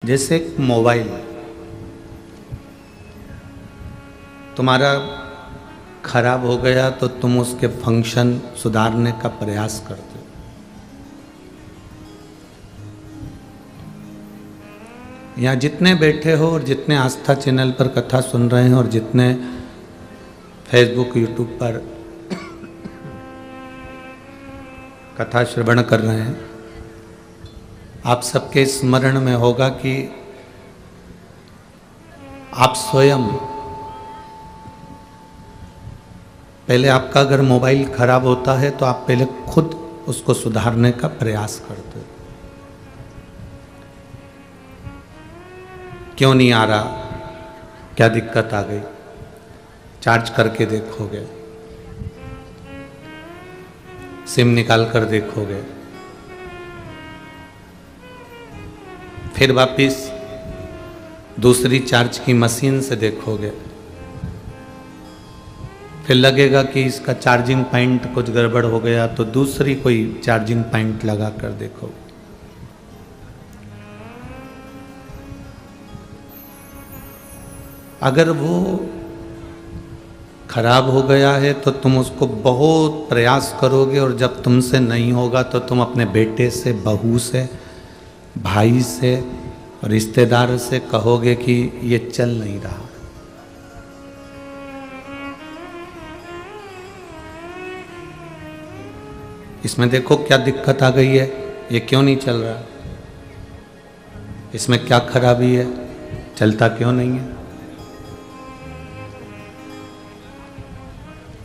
जैसे एक मोबाइल तुम्हारा खराब हो गया तो तुम उसके फंक्शन सुधारने का प्रयास करते हो। यहाँ जितने बैठे हो और जितने आस्था चैनल पर कथा सुन रहे हैं और जितने फेसबुक यूट्यूब पर कथा श्रवण कर रहे हैं, आप सबके स्मरण में होगा कि आप स्वयं पहले आपका अगर मोबाइल खराब होता है तो आप पहले खुद उसको सुधारने का प्रयास करते हो। क्यों नहीं आ रहा, क्या दिक्कत आ गई, चार्ज करके देखोगे, सिम निकाल कर देखोगे, फिर वापिस दूसरी चार्ज की मशीन से देखोगे, फिर लगेगा कि इसका चार्जिंग पॉइंट कुछ गड़बड़ हो गया तो दूसरी कोई चार्जिंग पॉइंट लगा कर देखो। अगर वो खराब हो गया है तो तुम उसको बहुत प्रयास करोगे और जब तुमसे नहीं होगा तो तुम अपने बेटे से, बहू से, भाई से और रिश्तेदार से कहोगे कि ये चल नहीं रहा। इसमें देखो क्या दिक्कत आ गई है, ये क्यों नहीं चल रहा, इसमें क्या खराबी है, चलता क्यों नहीं है।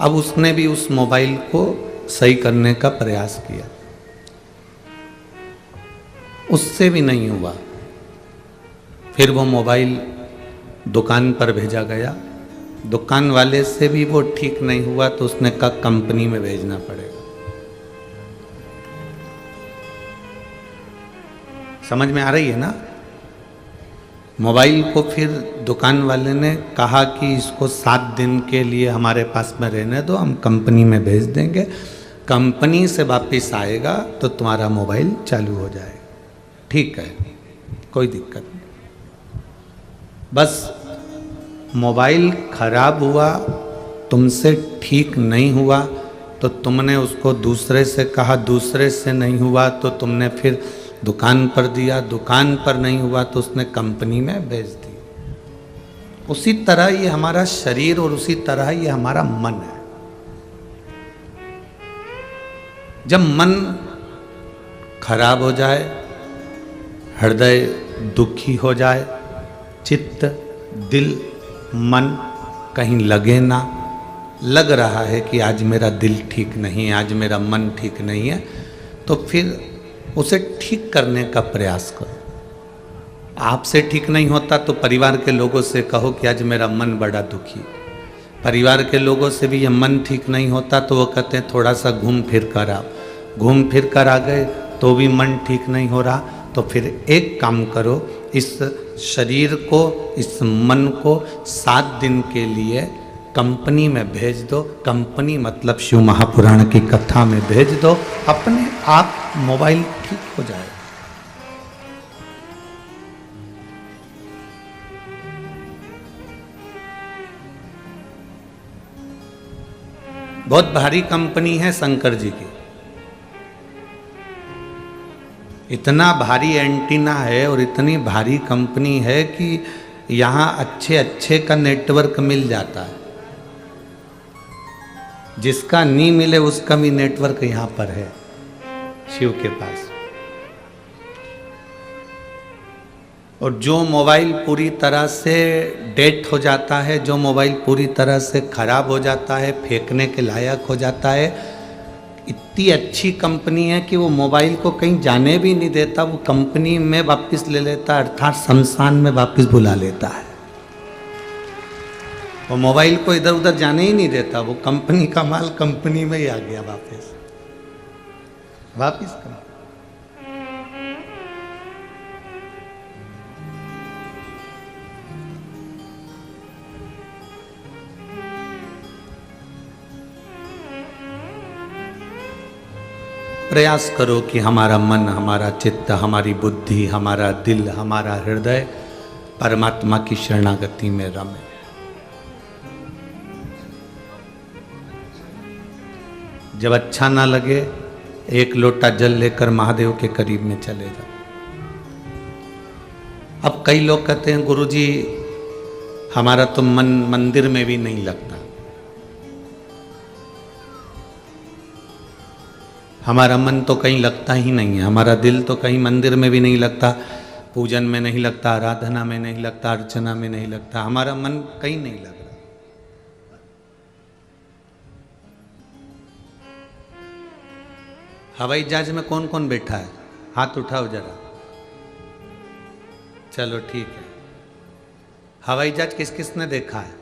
अब उसने भी उस मोबाइल को सही करने का प्रयास किया, उससे भी नहीं हुआ, फिर वो मोबाइल दुकान पर भेजा गया, दुकान वाले से भी वो ठीक नहीं हुआ तो उसने कहा कंपनी में भेजना पड़ेगा। समझ में आ रही है ना। मोबाइल को फिर दुकान वाले ने कहा कि इसको 7 दिन के लिए हमारे पास में रहने दो, हम कंपनी में भेज देंगे, कंपनी से वापस आएगा तो तुम्हारा मोबाइल चालू हो जाएगा। ठीक है, कोई दिक्कत नहीं। बस मोबाइल खराब हुआ, तुमसे ठीक नहीं हुआ तो तुमने उसको दूसरे से कहा, दूसरे से नहीं हुआ तो तुमने फिर दुकान पर दिया, दुकान पर नहीं हुआ तो उसने कंपनी में भेज दी। उसी तरह ये हमारा शरीर और उसी तरह ये हमारा मन है। जब मन खराब हो जाए, हृदय दुखी हो जाए, चित्त, दिल, मन कहीं लगे ना, लग रहा है कि आज मेरा दिल ठीक नहीं है, आज मेरा मन ठीक नहीं है, तो फिर उसे ठीक करने का प्रयास करो। आपसे ठीक नहीं होता तो परिवार के लोगों से कहो कि आज मेरा मन बड़ा दुखी। परिवार के लोगों से भी ये मन ठीक नहीं होता तो वो कहते हैं थोड़ा सा घूम फिर कर आओ, घूम फिर कर आ गए तो भी मन ठीक नहीं हो रहा, तो फिर एक काम करो, इस शरीर को, इस मन को 7 दिन के लिए कंपनी में भेज दो। कंपनी मतलब शिव महापुराण की कथा में भेज दो, अपने आप मोबाइल ठीक हो जाए। बहुत भारी कंपनी है शंकर जी की, इतना भारी एंटीना है और इतनी भारी कंपनी है कि यहां अच्छे अच्छे का नेटवर्क मिल जाता है, जिसका नहीं मिले उसका भी नेटवर्क यहां पर है शिव के पास। और जो मोबाइल पूरी तरह से डेड हो जाता है, जो मोबाइल पूरी तरह से खराब हो जाता है, फेंकने के लायक हो जाता है, इतनी अच्छी कंपनी है कि वो मोबाइल को कहीं जाने भी नहीं देता, वो कंपनी में वापस ले लेता, अर्थात शमशान में वापस बुला लेता है। वो मोबाइल को इधर उधर जाने ही नहीं देता, वो कंपनी का माल कंपनी में ही आ गया वापस वापस। प्रयास करो कि हमारा मन, हमारा चित्त, हमारी बुद्धि, हमारा दिल, हमारा हृदय परमात्मा की शरणागति में रमे। जब अच्छा ना लगे, एक लोटा जल लेकर महादेव के करीब में चले जाओ। अब कई लोग कहते हैं गुरुजी हमारा तो मन मंदिर में भी नहीं लगता, हमारा मन तो कहीं लगता ही नहीं है, हमारा दिल तो कहीं मंदिर में भी नहीं लगता, पूजन में नहीं लगता, आराधना में नहीं लगता, अर्चना में नहीं लगता, हमारा मन कहीं नहीं लग रहा। हवाई जहाज में कौन कौन बैठा है? हाथ उठाओ जरा। चलो ठीक है। हवाई जहाज किस किस ने देखा है?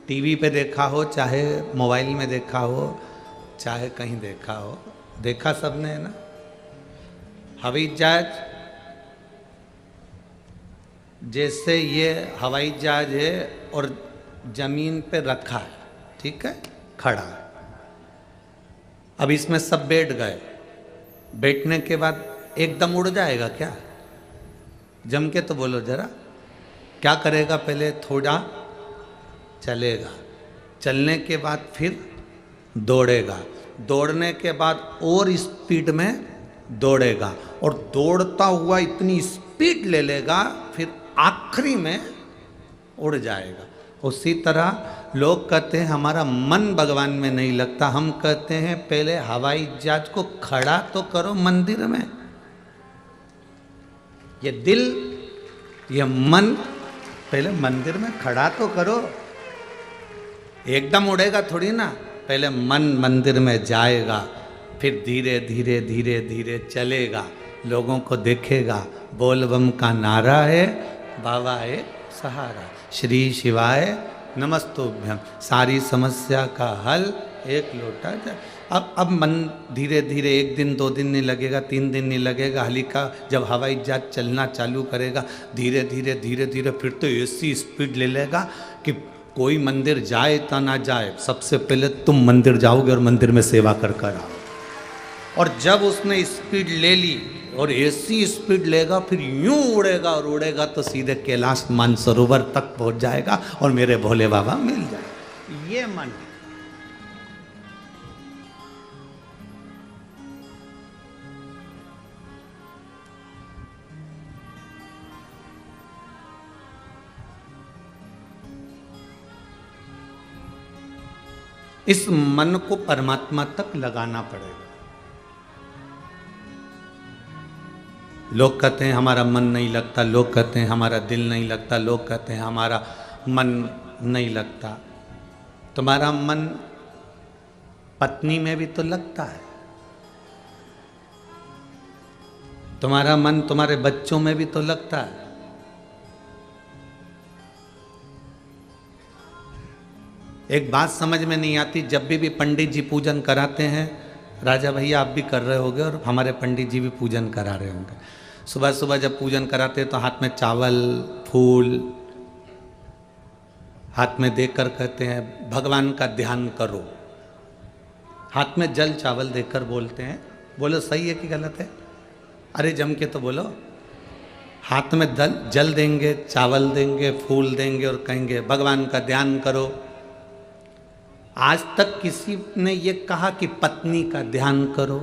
टीवी पे देखा हो, चाहे मोबाइल में देखा हो, चाहे कहीं देखा हो, देखा सबने है ना। हवाई जहाज जैसे ये हवाई जहाज है और जमीन पे रखा है, ठीक है, खड़ा है। अब इसमें सब बैठ गए, बैठने के बाद एकदम उड़ जाएगा क्या? जम के तो बोलो जरा, क्या करेगा? पहले थोड़ा चलेगा, चलने के बाद फिर दौड़ेगा, दौड़ने के बाद और स्पीड में दौड़ेगा, और दौड़ता हुआ इतनी स्पीड ले लेगा, फिर आखिरी में उड़ जाएगा। उसी तरह लोग कहते हैं हमारा मन भगवान में नहीं लगता, हम कहते हैं पहले हवाई जहाज को खड़ा तो करो मंदिर में। ये दिल, ये मन पहले मंदिर में खड़ा तो करो, एकदम उड़ेगा थोड़ी ना। पहले मन मंदिर में जाएगा, फिर धीरे धीरे धीरे धीरे चलेगा, लोगों को देखेगा, बोल बम का नारा है, बाबा है सहारा, श्री शिवाय नमस्तुभ्यम, सारी समस्या का हल एक लोटा जल। अब मन धीरे धीरे, एक दिन 2 दिन नहीं लगेगा, 3 दिन नहीं लगेगा, हल्का जब हवाई जहाज चलना चालू करेगा, धीरे धीरे धीरे धीरे फिर तो ऐसी स्पीड ले लेगा कि कोई मंदिर जाए ता ना जाए, सबसे पहले तुम मंदिर जाओगे और मंदिर में सेवा कर कर आओ। और जब उसने स्पीड ले ली और ऐसी स्पीड लेगा, फिर यूं उड़ेगा और उड़ेगा तो सीधे कैलाश मानसरोवर तक पहुंच जाएगा और मेरे भोले बाबा मिल जाए। ये मन है। इस मन को परमात्मा तक लगाना पड़ेगा। लोग कहते हैं हमारा मन नहीं लगता, लोग कहते हैं हमारा दिल नहीं लगता, लोग कहते हैं हमारा मन नहीं लगता। तुम्हारा मन पत्नी में भी तो लगता है, तुम्हारा मन तुम्हारे बच्चों में भी तो लगता है। एक बात समझ में नहीं आती, जब भी पंडित जी पूजन कराते हैं, राजा भैया आप भी कर रहे होंगे और हमारे पंडित जी भी पूजन करा रहे होंगे, सुबह सुबह जब पूजन कराते हैं तो हाथ में चावल फूल हाथ में देकर कहते हैं भगवान का ध्यान करो। हाथ में जल चावल देकर बोलते हैं, बोलो सही है कि गलत है? अरे जम के तो बोलो। हाथ में जल देंगे, चावल देंगे, फूल देंगे और कहेंगे भगवान का ध्यान करो। आज तक किसी ने ये कहा कि पत्नी का ध्यान करो?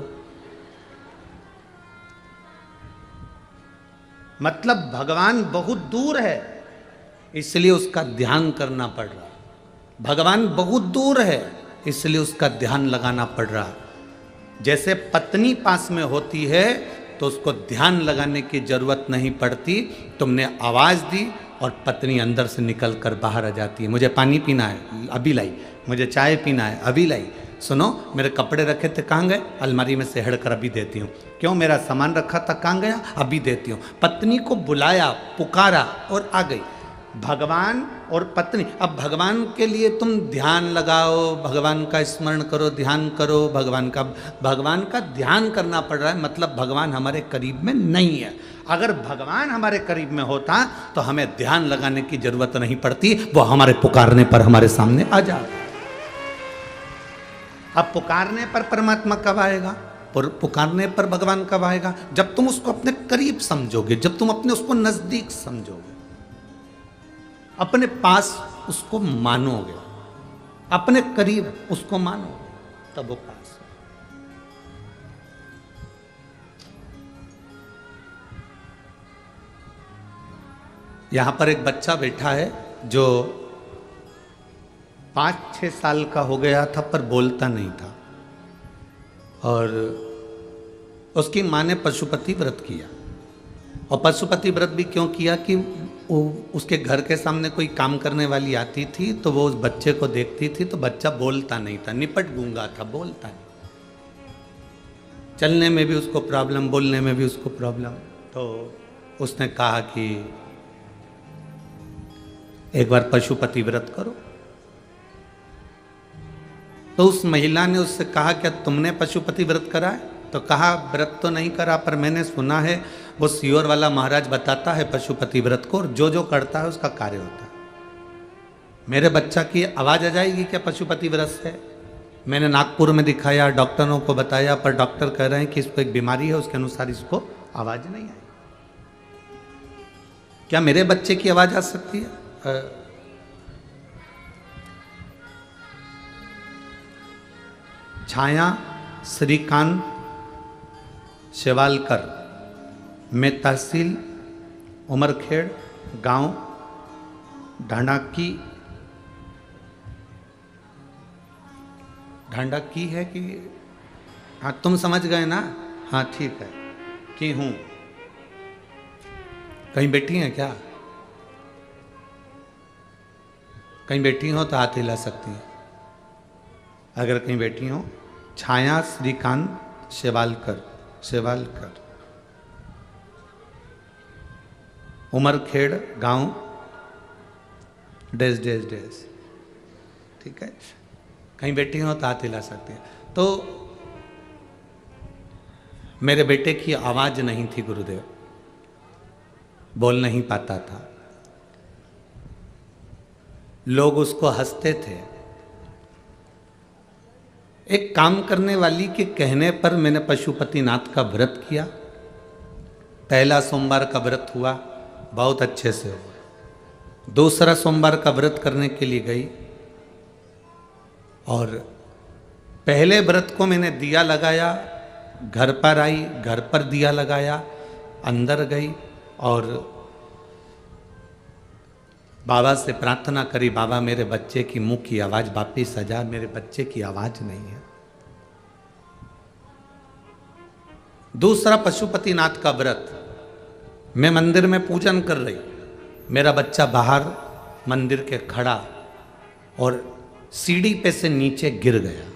मतलब भगवान बहुत दूर है, इसलिए उसका ध्यान करना पड़ रहा। भगवान बहुत दूर है, इसलिए उसका ध्यान लगाना पड़ रहा। जैसे पत्नी पास में होती है तो उसको ध्यान लगाने की जरूरत नहीं पड़ती, तुमने आवाज़ दी और पत्नी अंदर से निकल कर बाहर आ जाती है। मुझे पानी पीना है, अभी लाई। मुझे चाय पीना है, अभी लाई। सुनो मेरे कपड़े रखे थे कहाँ गए? अलमारी में से हड़कर अभी देती हूँ। क्यों? मेरा सामान रखा था कहाँ गया? अभी देती हूँ। पत्नी को बुलाया, पुकारा और आ गई। भगवान और पत्नी, अब भगवान के लिए तुम ध्यान लगाओ, भगवान का स्मरण करो, ध्यान करो, भगवान का ध्यान करना पड़ रहा है, मतलब भगवान हमारे करीब में नहीं है। अगर भगवान हमारे करीब में होता तो हमें ध्यान लगाने की जरूरत नहीं पड़ती, वो हमारे पुकारने पर हमारे सामने आ जाए। अब पुकारने पर परमात्मा कब आएगा? पुकारने पर भगवान कब आएगा? जब तुम उसको अपने करीब समझोगे, जब तुम अपने उसको नजदीक समझोगे, अपने पास उसको मानोगे, अपने करीब उसको मानोगे, तब वो पास। यहां पर एक बच्चा बैठा है जो 5-6 साल का हो गया था पर बोलता नहीं था, और उसकी माँ ने पशुपति व्रत किया। और पशुपति व्रत भी क्यों किया कि उसके घर के सामने कोई काम करने वाली आती थी तो वो उस बच्चे को देखती थी, तो बच्चा बोलता नहीं था, निपट गूंगा था, बोलता नहीं, चलने में भी उसको प्रॉब्लम, बोलने में भी उसको प्रॉब्लम। तो उसने कहा कि एक बार पशुपति व्रत करो। तो उस महिला ने उससे कहा, क्या तुमने पशुपति व्रत करा है? तो कहा, व्रत तो नहीं करा, पर मैंने सुना है वो सियोर वाला महाराज बताता है पशुपति व्रत को, और जो जो करता है उसका कार्य होता है। मेरे बच्चा की आवाज आ जाएगी क्या पशुपति व्रत से? मैंने नागपुर में दिखाया, डॉक्टरों को बताया, पर डॉक्टर कह रहे हैं कि इसको एक बीमारी है, उसके अनुसार इसको आवाज नहीं आई। क्या मेरे बच्चे की आवाज आ सकती है? छाया श्रीकांत शेवालकर, मैं तहसील उमरखेड़, गांव ढांडाकी, ढांडाकी है कि, हाँ तुम समझ गए ना, हाँ ठीक है, कि हूं। कहीं बैठी हैं क्या? कहीं बैठी हो तो हाथ हिला सकती हैं, अगर कहीं बैठी हो। छाया श्रीकांत शेवालकर, शेवालकर, उमरखेड़, गांव डैश डैश डैश, ठीक है। कहीं बैठी हो तो हाथ हिला सकते हैं। तो मेरे बेटे की आवाज नहीं थी गुरुदेव, बोल नहीं पाता था, लोग उसको हंसते थे। एक काम करने वाली के कहने पर मैंने पशुपतिनाथ का व्रत किया। पहला सोमवार का व्रत हुआ, बहुत अच्छे से हुआ। दूसरा सोमवार का व्रत करने के लिए गई, और पहले व्रत को मैंने दिया लगाया, घर पर आई, घर पर दिया लगाया, अंदर गई और बाबा से प्रार्थना करी, बाबा मेरे बच्चे की मुंह की आवाज वापिस आ जा, मेरे बच्चे की आवाज नहीं है। दूसरा पशुपतिनाथ का व्रत, मैं मंदिर में पूजन कर रही, मेरा बच्चा बाहर मंदिर के खड़ा और सीढ़ी पे से नीचे गिर गया।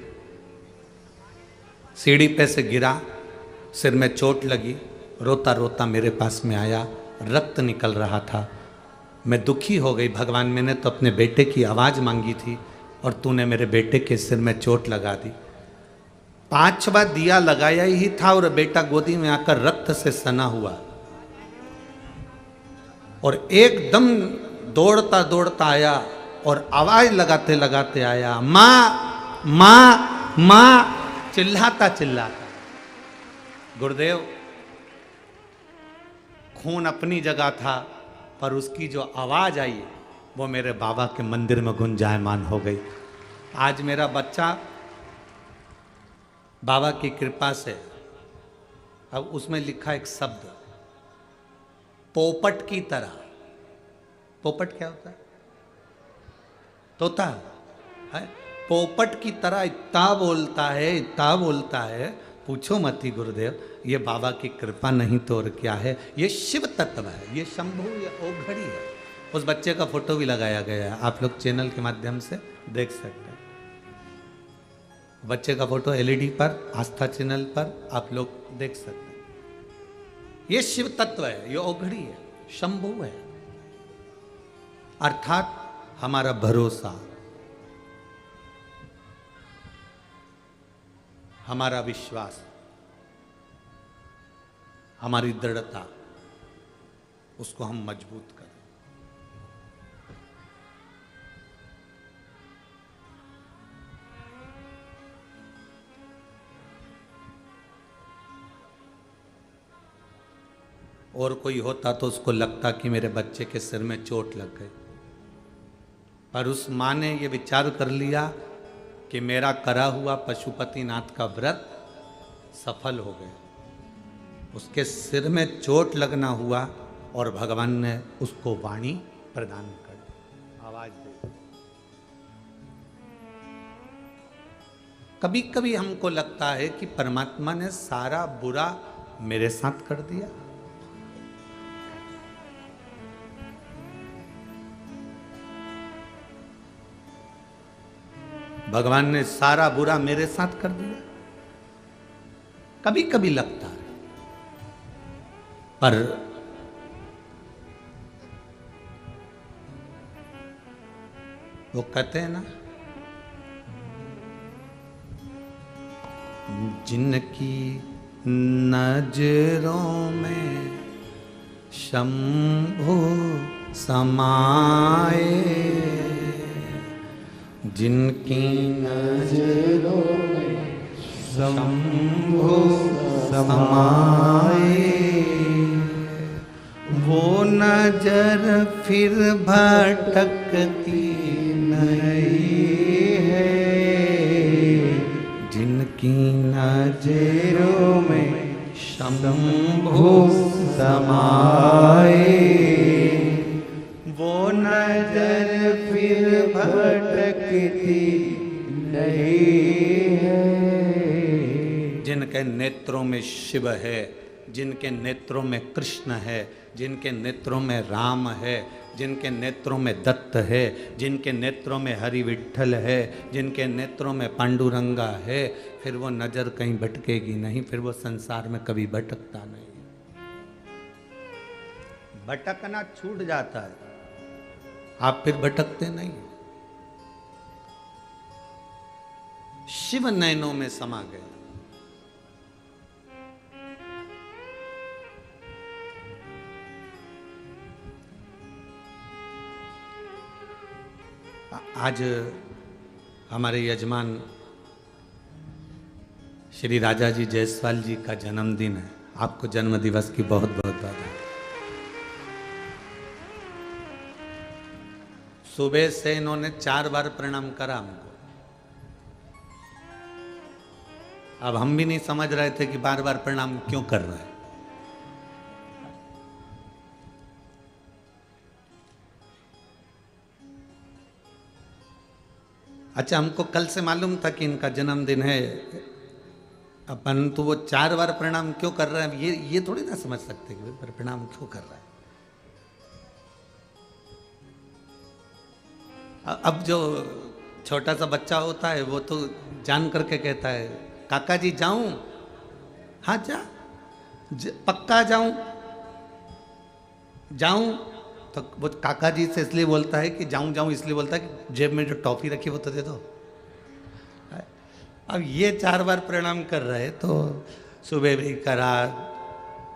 सीढ़ी पे से गिरा, सिर में चोट लगी, रोता रोता मेरे पास में आया, रक्त निकल रहा था। मैं दुखी हो गई, भगवान मैंने तो अपने बेटे की आवाज़ मांगी थी और तूने मेरे बेटे के सिर में चोट लगा दी। 5वां दिया लगाया ही था और बेटा गोदी में आकर रक्त से सना हुआ, और एकदम दौड़ता दौड़ता आया और आवाज लगाते लगाते आया, माँ माँ माँ, चिल्लाता चिल्लाता। गुरुदेव, खून अपनी जगह था, पर उसकी जो आवाज आई वो मेरे बाबा के मंदिर में गुंजायमान हो गई। आज मेरा बच्चा बाबा की कृपा से, अब उसमें लिखा एक शब्द, पोपट की तरह। पोपट क्या होता है? तोता है। पोपट की तरह इतना बोलता है, इतना बोलता है, पूछो मत ही गुरुदेव। ये बाबा की कृपा नहीं तो और क्या है। ये शिव तत्व है, ये शंभु या ओघड़ी है। उस बच्चे का फोटो भी लगाया गया है, आप लोग चैनल के माध्यम से देख सकते हैं। बच्चे का फोटो एलईडी पर, आस्था चैनल पर आप लोग देख सकते हैं। ये शिव तत्व है, ये ओघड़ी है, शंभु है, अर्थात हमारा भरोसा, हमारा विश्वास, हमारी दृढ़ता, उसको हम मजबूत करें। और कोई होता तो उसको लगता कि मेरे बच्चे के सिर में चोट लग गई, पर उस माँ ने ये विचार कर लिया कि मेरा करा हुआ पशुपतिनाथ का व्रत सफल हो गया। उसके सिर में चोट लगना हुआ और भगवान ने उसको वाणी प्रदान कर दी, आवाज दे। कभी कभी हमको लगता है कि परमात्मा ने सारा बुरा मेरे साथ कर दिया। भगवान ने सारा बुरा मेरे साथ कर दिया, कभी कभी लगता है। पर वो कहते हैं ना, जिनकी नजरों में शंभु समाए, जिनकी नजरों में शंभु समाए, वो नजर फिर भटकती नहीं है। जिनकी नजरों में शंभु समाए, वो नजर फिर भटकती नहीं है। जिनके नेत्रों में शिव है, जिनके नेत्रों में कृष्ण है, जिनके नेत्रों में राम है, जिनके नेत्रों में दत्त है, जिनके नेत्रों में हरि विठ्ठल है, जिनके नेत्रों में पांडुरंगा है, फिर वो नजर कहीं भटकेगी नहीं, फिर वो संसार में कभी भटकता नहीं। भटकना छूट जाता है, आप फिर भटकते नहीं। शिव नयनों में समा गए। आज हमारे यजमान श्री राजा जी जायसवाल जी का जन्मदिन है। आपको जन्म दिवस की बहुत बहुत बधाई। सुबह से इन्होंने 4 बार प्रणाम करा हमको। अब हम भी नहीं समझ रहे थे कि बार बार प्रणाम क्यों कर रहे हैं। अच्छा, हमको कल से मालूम था कि इनका जन्मदिन है, परंतु वो 4 बार प्रणाम क्यों कर रहे हैं ये थोड़ी ना समझ सकते कि भाई प्रणाम क्यों कर रहा है। अब जो छोटा सा बच्चा होता है वो तो जान करके कहता है, काका जी जाऊं? हाँ जा, पक्का जाऊं? जाऊं? तो वो काका जी से इसलिए बोलता है कि जाऊं जाऊं, इसलिए बोलता है कि जेब में जो टॉफी रखी वो तो दे दो। अब ये 4 बार प्रणाम कर रहे, तो सुबह भी करा,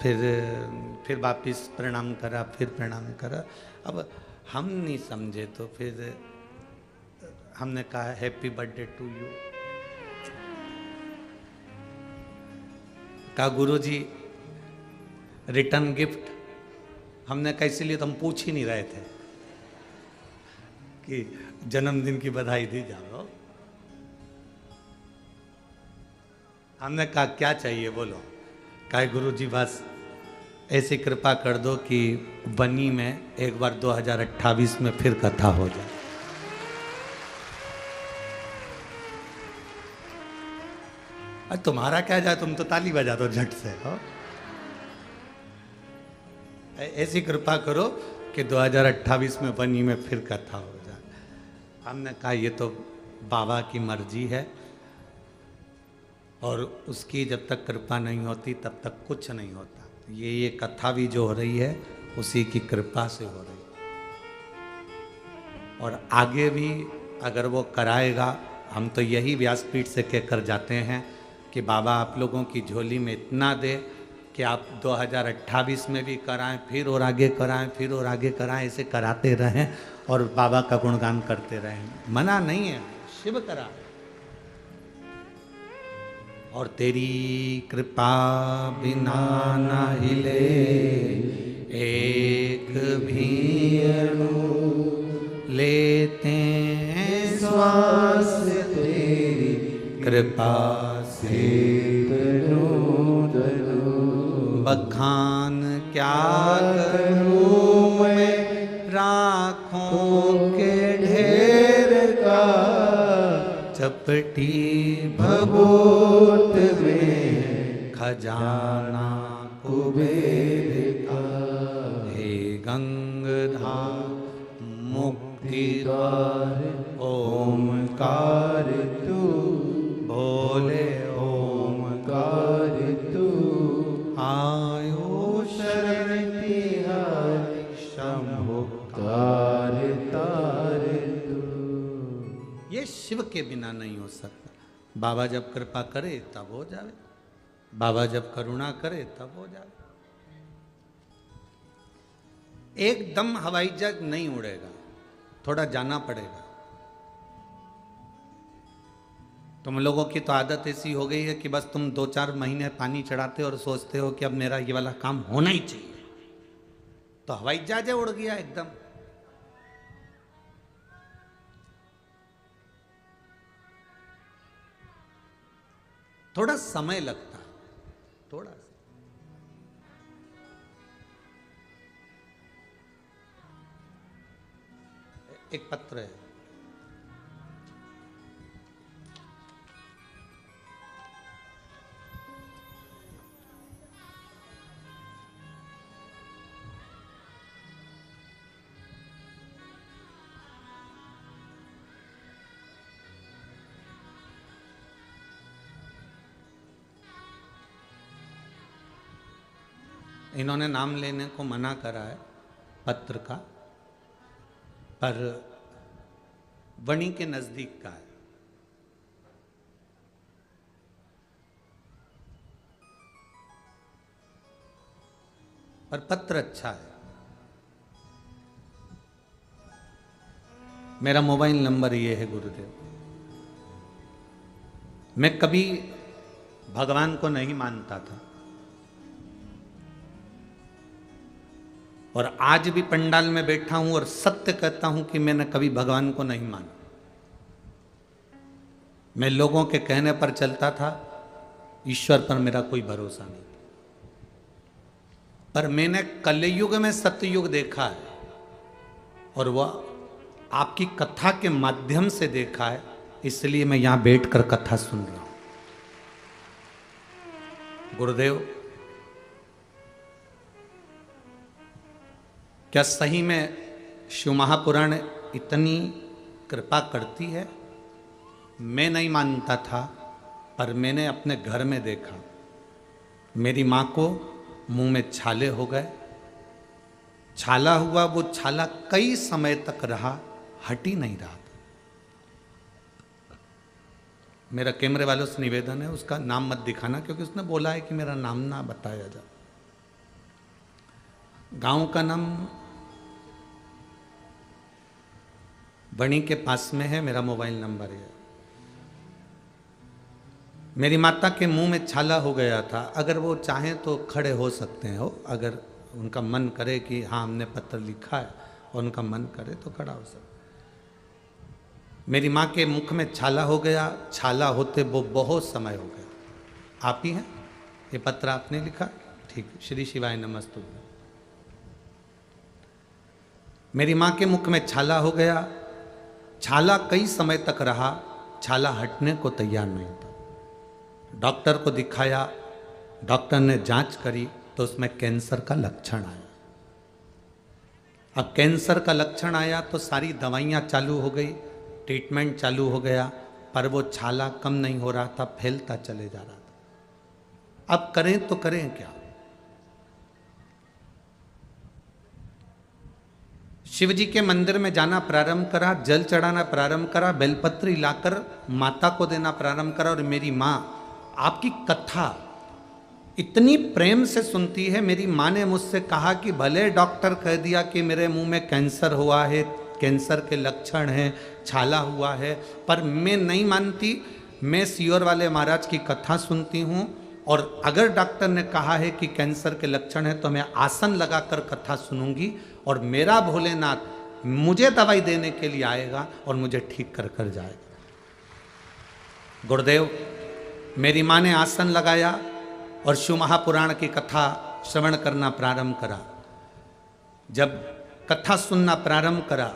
फिर वापिस प्रणाम करा, फिर प्रणाम करा। अब हम नहीं समझे तो फिर हमने कहा हैप्पी बर्थडे टू यू। कहा गुरुजी रिटर्न गिफ्ट। हमने कहा इसीलिए तो हम पूछ ही नहीं रहे थे कि जन्मदिन की बधाई दी जाओ। हमने कहा क्या चाहिए बोलो। कहा गुरुजी बस ऐसी कृपा कर दो कि बनी में एक बार 2028 में फिर कथा हो जाए। आज तुम्हारा क्या जाए, तुम तो ताली बजा दो झट से। हो ऐसी कृपा करो कि 2028 में बनी में फिर कथा हो जाए। हमने कहा ये तो बाबा की मर्जी है और उसकी जब तक कृपा नहीं होती तब तक कुछ नहीं होता। ये कथा भी जो हो रही है उसी की कृपा से हो रही है, और आगे भी अगर वो कराएगा, हम तो यही व्यासपीठ से कहकर जाते हैं कि बाबा आप लोगों की झोली में इतना दे कि आप 2028 में भी कराएं, फिर और आगे कराएं, फिर और आगे कराएं, ऐसे कराते रहें और बाबा का गुणगान करते रहें। मना नहीं है, शिव करा। और तेरी कृपा बिना न हिले एक भी अणु, लेते हैं श्वास तेरी कृपा से तनु तनु। बखान क्या करूं मैं राखों के ढेर का, चपटी भभूत में खजाना कुबेर का। हे गंगाधर मुक्ति द्वार ओमकार तू, बोले ओमकार तू। आयो शरण तिहारी शंभो तार तार तू। ये शिव के बिना नहीं हो सकता। बाबा जब कृपा करे तब हो जावे, बाबा जब करुणा करे तब हो जावे। एकदम हवाई जहाज नहीं उड़ेगा, थोड़ा जाना पड़ेगा। तुम लोगों की तो आदत ऐसी हो गई है कि बस तुम 2-4 महीने पानी चढ़ाते और सोचते हो कि अब मेरा ये वाला काम होना ही चाहिए, तो हवाई जहाज उड़ गया एकदम। थोड़ा समय लगता है, थोड़ा सा। एक पत्र है, इन्होंने नाम लेने को मना करा है पत्र का, पर वणी के नजदीक का है। पर पत्र अच्छा है। मेरा मोबाइल नंबर ये है गुरुदेव। मैं कभी भगवान को नहीं मानता था, और आज भी पंडाल में बैठा हूं और सत्य कहता हूं कि मैंने कभी भगवान को नहीं माना। मैं लोगों के कहने पर चलता था, ईश्वर पर मेरा कोई भरोसा नहीं। पर मैंने कलयुग में सत्ययुग देखा है, और वह आपकी कथा के माध्यम से देखा है, इसलिए मैं यहां बैठकर कथा सुन रहा हूं। गुरुदेव, क्या सही में शिव महापुराण इतनी कृपा करती है? मैं नहीं मानता था, पर मैंने अपने घर में देखा। मेरी माँ को मुंह में छाले हो गए, छाला हुआ, वो छाला कई समय तक रहा, हट ही नहीं रहा था। मेरा कैमरे वालों से निवेदन है, उसका नाम मत दिखाना, क्योंकि उसने बोला है कि मेरा नाम ना बताया जाए। गांव का नाम बणी के पास में है, मेरा मोबाइल नंबर है। मेरी माता के मुंह में छाला हो गया था। अगर वो चाहें तो खड़े हो सकते हैं, अगर उनका मन करे कि हाँ हमने पत्र लिखा है और उनका मन करे तो खड़ा हो सकते। मेरी माँ के मुख में छाला हो गया, छाला होते वो बहुत समय हो गया। आप ही हैं, ये पत्र आपने लिखा? ठीक, श्री शिवाय नमस्तु। मेरी माँ के मुख में छाला हो गया, छाला कई समय तक रहा, छाला हटने को तैयार नहीं था। डॉक्टर को दिखाया, डॉक्टर ने जांच करी तो उसमें कैंसर का लक्षण आया। अब कैंसर का लक्षण आया तो सारी दवाइयाँ चालू हो गई, ट्रीटमेंट चालू हो गया, पर वो छाला कम नहीं हो रहा था, फैलता चले जा रहा था। अब करें तो करें क्या? शिव जी के मंदिर में जाना प्रारंभ करा, जल चढ़ाना प्रारंभ करा, बेलपत्र लाकर माता को देना प्रारंभ करा। और मेरी माँ आपकी कथा इतनी प्रेम से सुनती है। मेरी माँ ने मुझसे कहा कि भले डॉक्टर कह दिया कि मेरे मुंह में कैंसर हुआ है, कैंसर के लक्षण हैं, छाला हुआ है, पर मैं नहीं मानती। मैं सियोर वाले महाराज की कथा सुनती हूँ, और अगर डॉक्टर ने कहा है कि कैंसर के लक्षण है तो मैं आसन लगाकर कथा सुनूंगी, और मेरा भोलेनाथ मुझे दवाई देने के लिए आएगा और मुझे ठीक कर कर जाएगा। गुरुदेव, मेरी माँ ने आसन लगाया और शिव महापुराण की कथा श्रवण करना प्रारंभ करा। जब कथा सुनना प्रारंभ करा,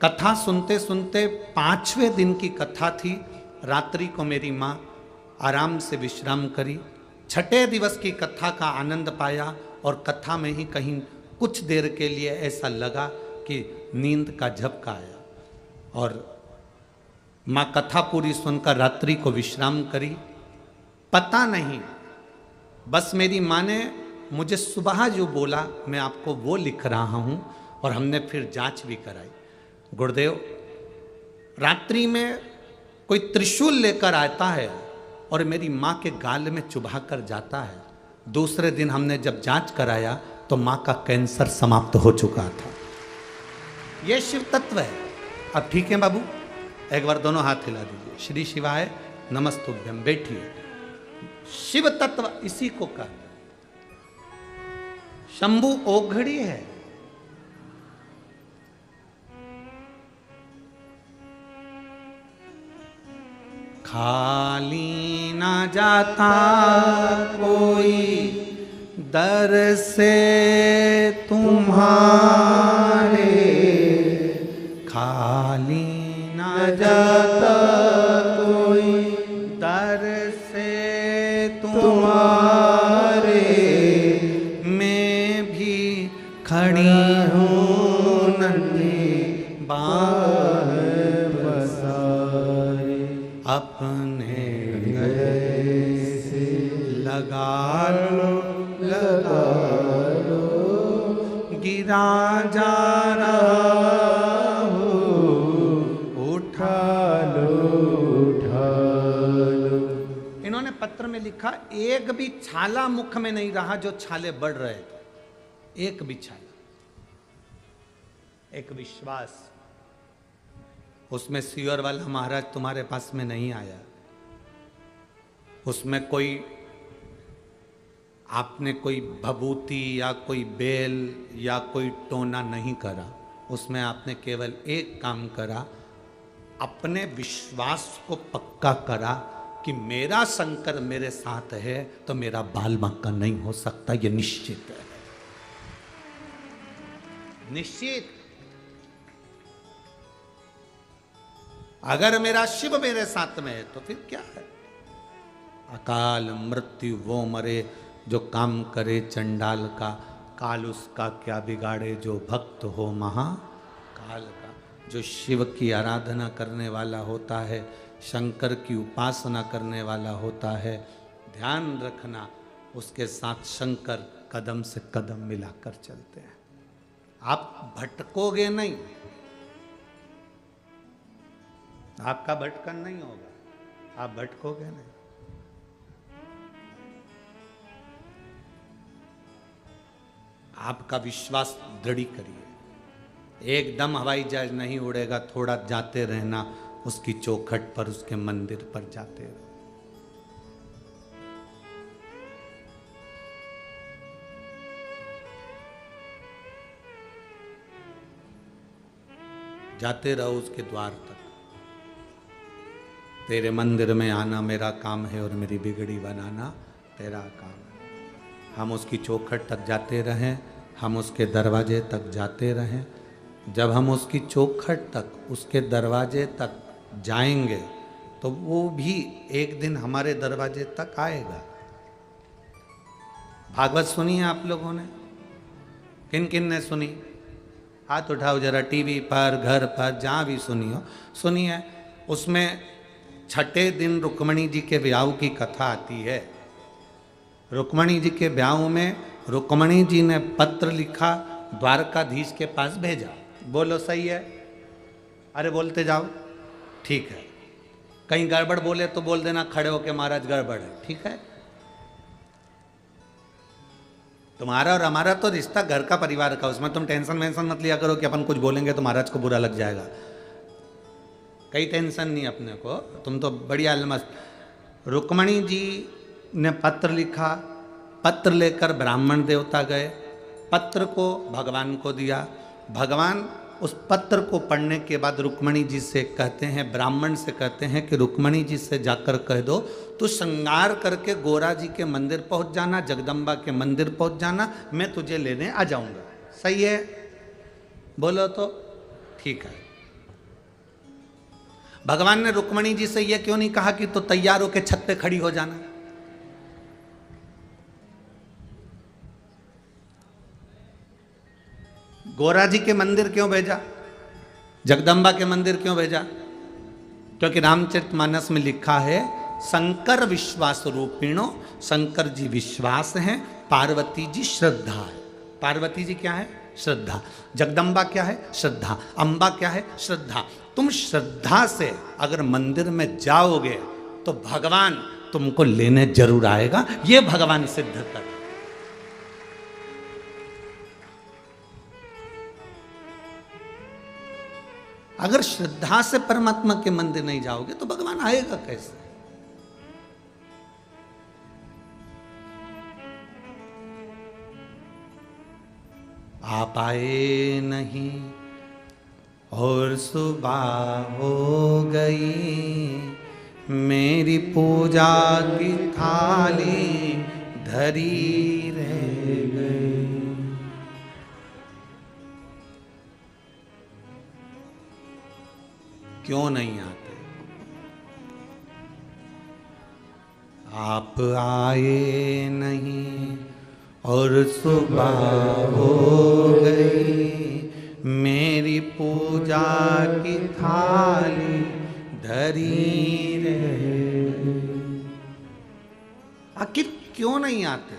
कथा सुनते सुनते 5वें दिन की कथा थी। रात्रि को मेरी माँ आराम से विश्राम करी। 6ठे दिवस की कथा का आनंद पाया, और कथा में ही कहीं कुछ देर के लिए ऐसा लगा कि नींद का झपका आया, और माँ कथा पूरी सुनकर रात्रि को विश्राम करी। पता नहीं, बस मेरी माँ ने मुझे सुबह जो बोला मैं आपको वो लिख रहा हूँ, और हमने फिर जांच भी कराई। गुरुदेव, रात्रि में कोई त्रिशूल लेकर आता है और मेरी माँ के गाल में चुभा कर जाता है। दूसरे दिन हमने जब जांच कराया तो माँ का कैंसर समाप्त हो चुका था। ये शिव तत्व है। अब ठीक है बाबू, एक बार दोनों हाथ हिला दीजिए। श्री शिवाय नमस्तुभ्यम। बैठिए। शिव तत्व इसी को कहते हैं। शंभु ओघड़ी है। खाली ना जाता कोई दर से तुम्हारे, खाली ना जाता कोई दर से तुम्हारे, मैं भी खड़ी हूँ नन्ही बाह बसारे, अपने गले से लगा लो गिरा जा रहा हो, उठा लो। इन्होंने पत्र में लिखा, एक भी छाला मुख में नहीं रहा जो छाले बढ़ रहे थे। एक भी छाला। एक विश्वास, उसमें सियोर वाला महाराज तुम्हारे पास में नहीं आया। उसमें कोई आपने कोई भभूति या कोई बेल या कोई टोना नहीं करा। उसमें आपने केवल एक काम करा, अपने विश्वास को पक्का करा कि मेरा शंकर मेरे साथ है तो मेरा बाल बांका नहीं हो सकता। यह निश्चित है, निश्चित। अगर मेरा शिव मेरे साथ में है तो फिर क्या है। अकाल मृत्यु वो मरे जो काम करे चंडाल का, काल उसका क्या बिगाड़े जो भक्त हो महाकाल का। जो शिव की आराधना करने वाला होता है, शंकर की उपासना करने वाला होता है, ध्यान रखना उसके साथ शंकर कदम से कदम मिलाकर चलते हैं। आप भटकोगे नहीं, आपका भटकन नहीं होगा, आप भटकोगे नहीं। आपका विश्वास दृढ़ करिए। एकदम हवाई जहाज नहीं उड़ेगा, थोड़ा जाते रहना, उसकी चौखट पर, उसके मंदिर पर जाते रहो। जाते रहो उसके द्वार तक। तेरे मंदिर में आना मेरा काम है और मेरी बिगड़ी बनाना तेरा काम है। हम उसकी चौखट तक जाते रहें, हम उसके दरवाजे तक जाते रहें। जब हम उसकी चौखट तक, उसके दरवाजे तक जाएंगे तो वो भी एक दिन हमारे दरवाजे तक आएगा। भागवत सुनी है आप लोगों ने? किन किन ने सुनी? हाथ उठाओ जरा। टीवी पर, घर पर, जहाँ भी सुनी हो, सुनी है। उसमें 6ठे दिन रुक्मणी जी के ब्याह की कथा आती है। रुक्मणी जी के ब्याह में रुक्मणी जी ने पत्र लिखा, द्वारकाधीश के पास भेजा। बोलो सही है? अरे बोलते जाओ। ठीक है। कहीं गड़बड़ बोले तो बोल देना खड़े होके, महाराज गड़बड़ है। ठीक है? तुम्हारा और हमारा तो रिश्ता घर का, परिवार का, उसमें तुम टेंशन वेंशन मत लिया करो कि अपन कुछ बोलेंगे तो महाराज को बुरा लग जाएगा। कई टेंशन नहीं अपने को, तुम तो बढ़िया मस्त। रुक्मणी जी ने पत्र लिखा, पत्र लेकर ब्राह्मण देवता गए, पत्र को भगवान को दिया। भगवान उस पत्र को पढ़ने के बाद रुक्मणी जी से कहते हैं, ब्राह्मण से कहते हैं कि रुक्मणी जी से जाकर कह दो तू श्रृंगार करके गोरा जी के मंदिर पहुंच जाना, जगदम्बा के मंदिर पहुंच जाना, मैं तुझे लेने आ जाऊंगा। सही है? बोलो तो ठीक है। भगवान ने रुक्मणी जी से यह क्यों नहीं कहा कि तो तैयार होकर छत पे खड़ी हो जाना? गोरा जी के मंदिर क्यों भेजा? जगदम्बा के मंदिर क्यों भेजा? क्योंकि रामचरितमानस में लिखा है शंकर विश्वास रूपिणो, शंकर जी विश्वास हैं, पार्वती जी श्रद्धा है। पार्वती जी क्या है? श्रद्धा। जगदम्बा क्या है? श्रद्धा। अम्बा क्या है? श्रद्धा। तुम श्रद्धा से अगर मंदिर में जाओगे तो भगवान तुमको लेने जरूर आएगा, ये भगवान सिद्ध कर। अगर श्रद्धा से परमात्मा के मंदिर नहीं जाओगे तो भगवान आएगा कैसे? आप आए नहीं और सुबह हो गई, मेरी पूजा की थाली धरी रह गई। क्यों नहीं आते? आप आए नहीं और सुबह हो गई, मेरी पूजा की थाली धरी रहे। आखिर क्यों नहीं आते?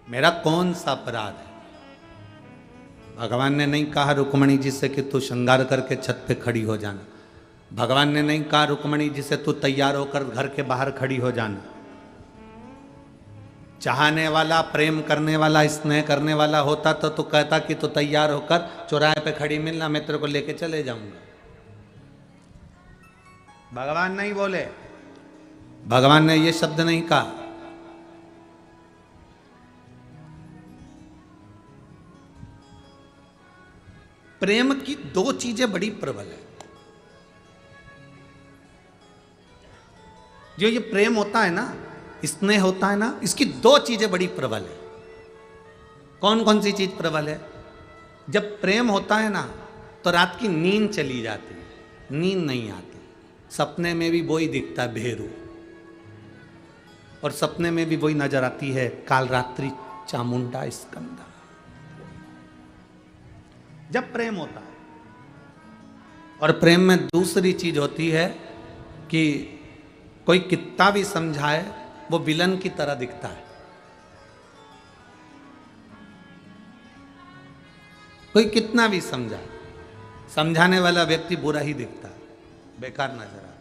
मेरा कौन सा अपराध है? भगवान ने नहीं कहा रुक्मणी जी से कि तू श्रृंगार करके छत पे खड़ी हो जाना। भगवान ने नहीं कहा रुक्मणी जी से तू तैयार होकर घर के बाहर खड़ी हो जाना। चाहने वाला, प्रेम करने वाला, स्नेह करने वाला होता तो तू कहता कि तू तैयार होकर चौराहे पे खड़ी मिलना, मैं तेरे को लेके चले जाऊंगा। भगवान नहीं बोले, भगवान ने ये शब्द नहीं कहा। प्रेम की दो चीजें बड़ी प्रबल है। जो ये प्रेम होता है ना, स्नेह होता है ना, इसकी दो चीजें बड़ी प्रबल है। कौन कौन सी चीज प्रबल है? जब प्रेम होता है ना तो रात की नींद चली जाती है, नींद नहीं आती। सपने में भी वही दिखता है भेरू, और सपने में भी वही नजर आती है कालरात्रि चामुंडा स्कंदा। जब प्रेम होता है। और प्रेम में दूसरी चीज होती है कि कोई कितना भी समझाए वो विलन की तरह दिखता है। कोई कितना भी समझाए, समझाने वाला व्यक्ति बुरा ही दिखता है, बेकार नजर आता है।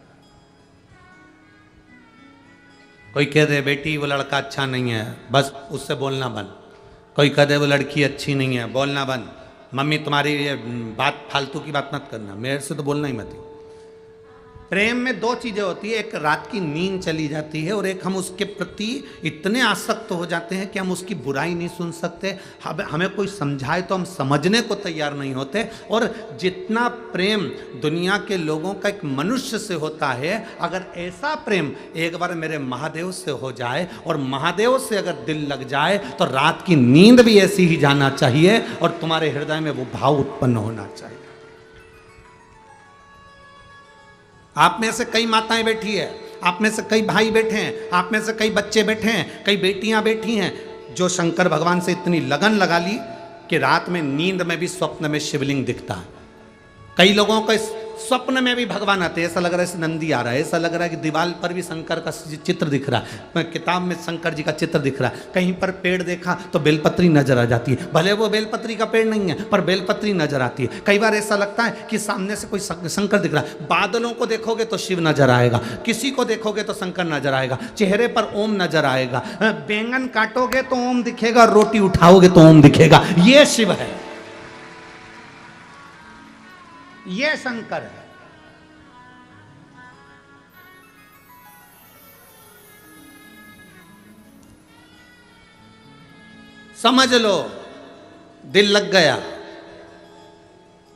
कोई कह दे बेटी वो लड़का अच्छा नहीं है, बस उससे बोलना बंद। कोई कह दे वो लड़की अच्छी नहीं है, बोलना बंद। मम्मी तुम्हारी ये बात फालतू की बात मत करना, मेरे से तो बोलना ही मत। प्रेम में दो चीजें होती है, एक रात की नींद चली जाती है और एक हम उसके प्रति इतने आसक्त हो जाते हैं कि हम उसकी बुराई नहीं सुन सकते। हमें कोई समझाए तो हम समझने को तैयार नहीं होते। और जितना प्रेम दुनिया के लोगों का एक मनुष्य से होता है, अगर ऐसा प्रेम एक बार मेरे महादेव से हो जाए और महादेव से अगर दिल लग जाए तो रात की नींद भी ऐसी ही जाना चाहिए और तुम्हारे हृदय में वो भाव उत्पन्न होना चाहिए। आप में से कई माताएं बैठी है, आप में से कई भाई बैठे हैं, आप में से कई बच्चे बैठे हैं, कई बेटियां बैठी हैं जो शंकर भगवान से इतनी लगन लगा ली कि रात में नींद में भी स्वप्न में शिवलिंग दिखता है। कई लोगों को स्वप्न में भी भगवान आते हैं, ऐसा लग रहा है नंदी आ रहा है, ऐसा लग रहा है कि दीवार पर भी शंकर का चित्र दिख रहा है, किताब में शंकर जी का चित्र दिख रहा है। कहीं पर पेड़ देखा तो बेलपत्री नजर आ जाती है, भले वो बेलपत्री का पेड़ नहीं है पर बेलपत्री नजर आती है। कई बार ऐसा लगता है कि सामने से कोई शंकर दिख रहा है। बादलों को देखोगे तो शिव नजर आएगा, किसी को देखोगे तो शंकर नजर आएगा, चेहरे पर ओम नजर आएगा, बैंगन काटोगे तो ओम दिखेगा, रोटी उठाओगे तो ओम दिखेगा। ये शिव है। ये शंकर है। समझ लो, दिल लग गया,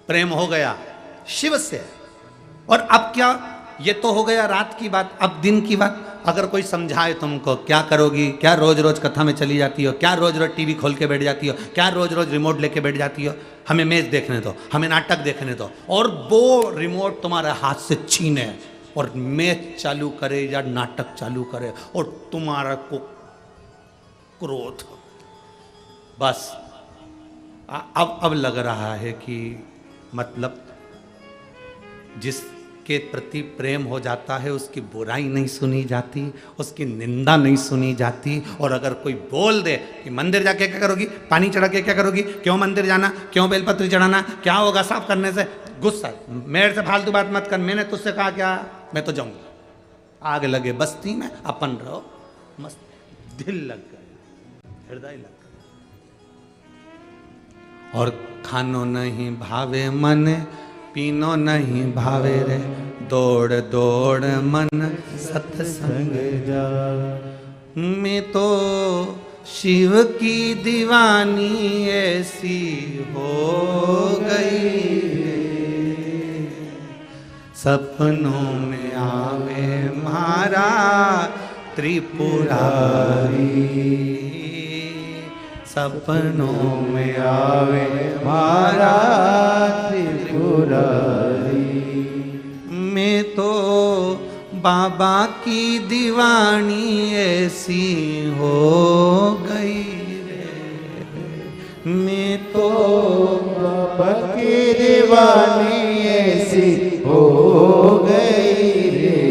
प्रेम हो गया शिव से। और अब क्या, ये तो हो गया रात की बात, अब दिन की बात। अगर कोई समझाए तुमको, क्या करोगी, क्या रोज रोज कथा में चली जाती हो, क्या रोज रोज टीवी खोल के बैठ जाती हो, क्या रोज रोज रिमोट लेके बैठ जाती हो, हमें मैच देखने दो, हमें नाटक देखने दो, और वो रिमोट तुम्हारे हाथ से छीने और मैच चालू करे या नाटक चालू करे और तुम्हारा को क्रोध, बस अब लग रहा है कि मतलब जिसके प्रति प्रेम हो जाता है उसकी बुराई नहीं सुनी जाती, उसकी निंदा नहीं सुनी जाती। और अगर कोई बोल दे कि मंदिर जाके क्या करोगी, पानी चढ़ा के क्या करोगी, क्यों मंदिर जाना, क्यों बेलपत्री चढ़ाना, क्या होगा साफ करने से, गुस्सा, मेरे से फालतू बात मत कर, मैंने तुझसे कहा क्या, मैं तो जाऊंगी। आग लगे बस्ती में, अपन रहो मस्त। दिल लग गया, हृदय लग गया। और खानो नहीं भावे मन, पीनो नहीं भावे रे, दौड़ दौड़ मन सत्संग जा। मैं तो शिव की दीवानी ऐसी हो गई, सपनों में आवे मारा त्रिपुरारी, सपनों में आवे मारा त्रिपुरारी। मैं तो बाबा की दीवानी ऐसी हो गई रे, मैं तो बाबा की दीवानी ऐसी हो गई रे,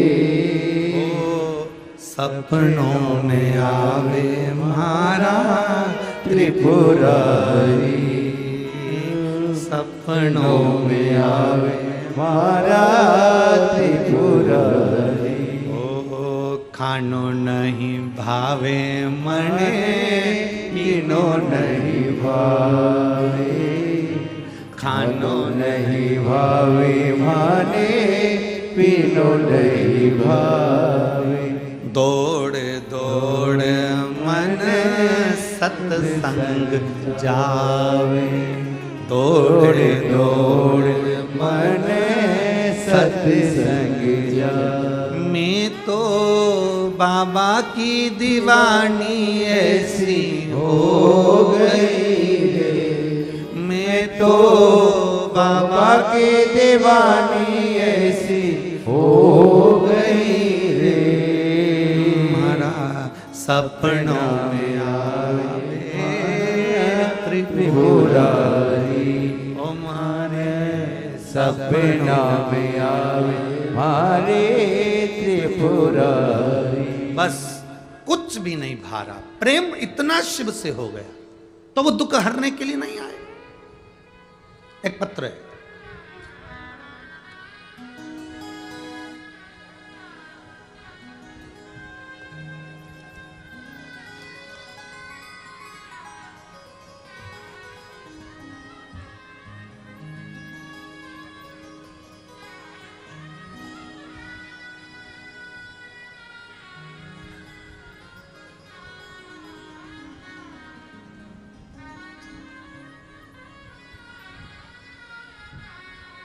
सपनों में आवे मारा त्रिपुरारी, सपनों में आवे मारा त्रिपुरारी। ओ खानो नहीं भावे मने, पीनो नहीं भावे, खानो नहीं भावे माने, पीनो नहीं भावे। दौड़ दौड़ मन सत्संग जावे, दौड़ दौड़ मन सत्संग जा। मैं तो बाबा की दीवानी ऐसी हो गई रे, मैं तो बाबा की दीवानी ऐसी हो गई रे, हमारा सपनों में आवे त्रिपुरारी, ओ मारे सपना में आवे मारे त्रिपुरारी। बस कुछ भी नहीं भारा, प्रेम इतना शिव से हो गया तो वो दुख हरने के लिए नहीं आए। एक पत्र है,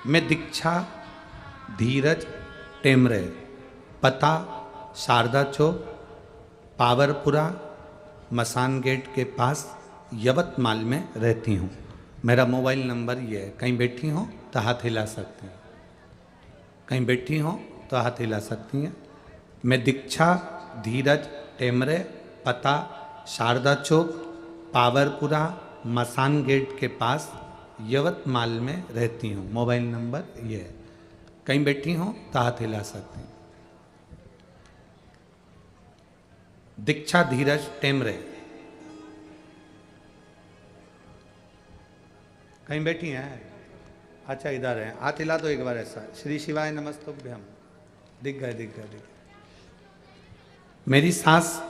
मैं दीक्षा धीरज टेमरे, पता शारदा चौक, पावरपुरा, मसान गेट के पास, यवतमाल में रहती हूँ। मेरा मोबाइल नंबर ये है, कहीं बैठी हो तो हाथ हिला सकती हैं, कहीं बैठी हो तो हाथ हिला सकती हैं। मैं दीक्षा धीरज टेमरे, पता शारदा चौक, पावरपुरा, मसान गेट के पास, यवतमाल में रहती हूँ। मोबाइल नंबर ये है, कहीं बैठी हो तो हाथ हिला सकती हैं। दीक्षा धीरज टेमरे, कहीं बैठी हैं? अच्छा इधर है, हाथ हिला दो एक बार ऐसा। श्री शिवाय नमस्तुभ्यम, दिख गए दिख गए दिख गए। मेरी सास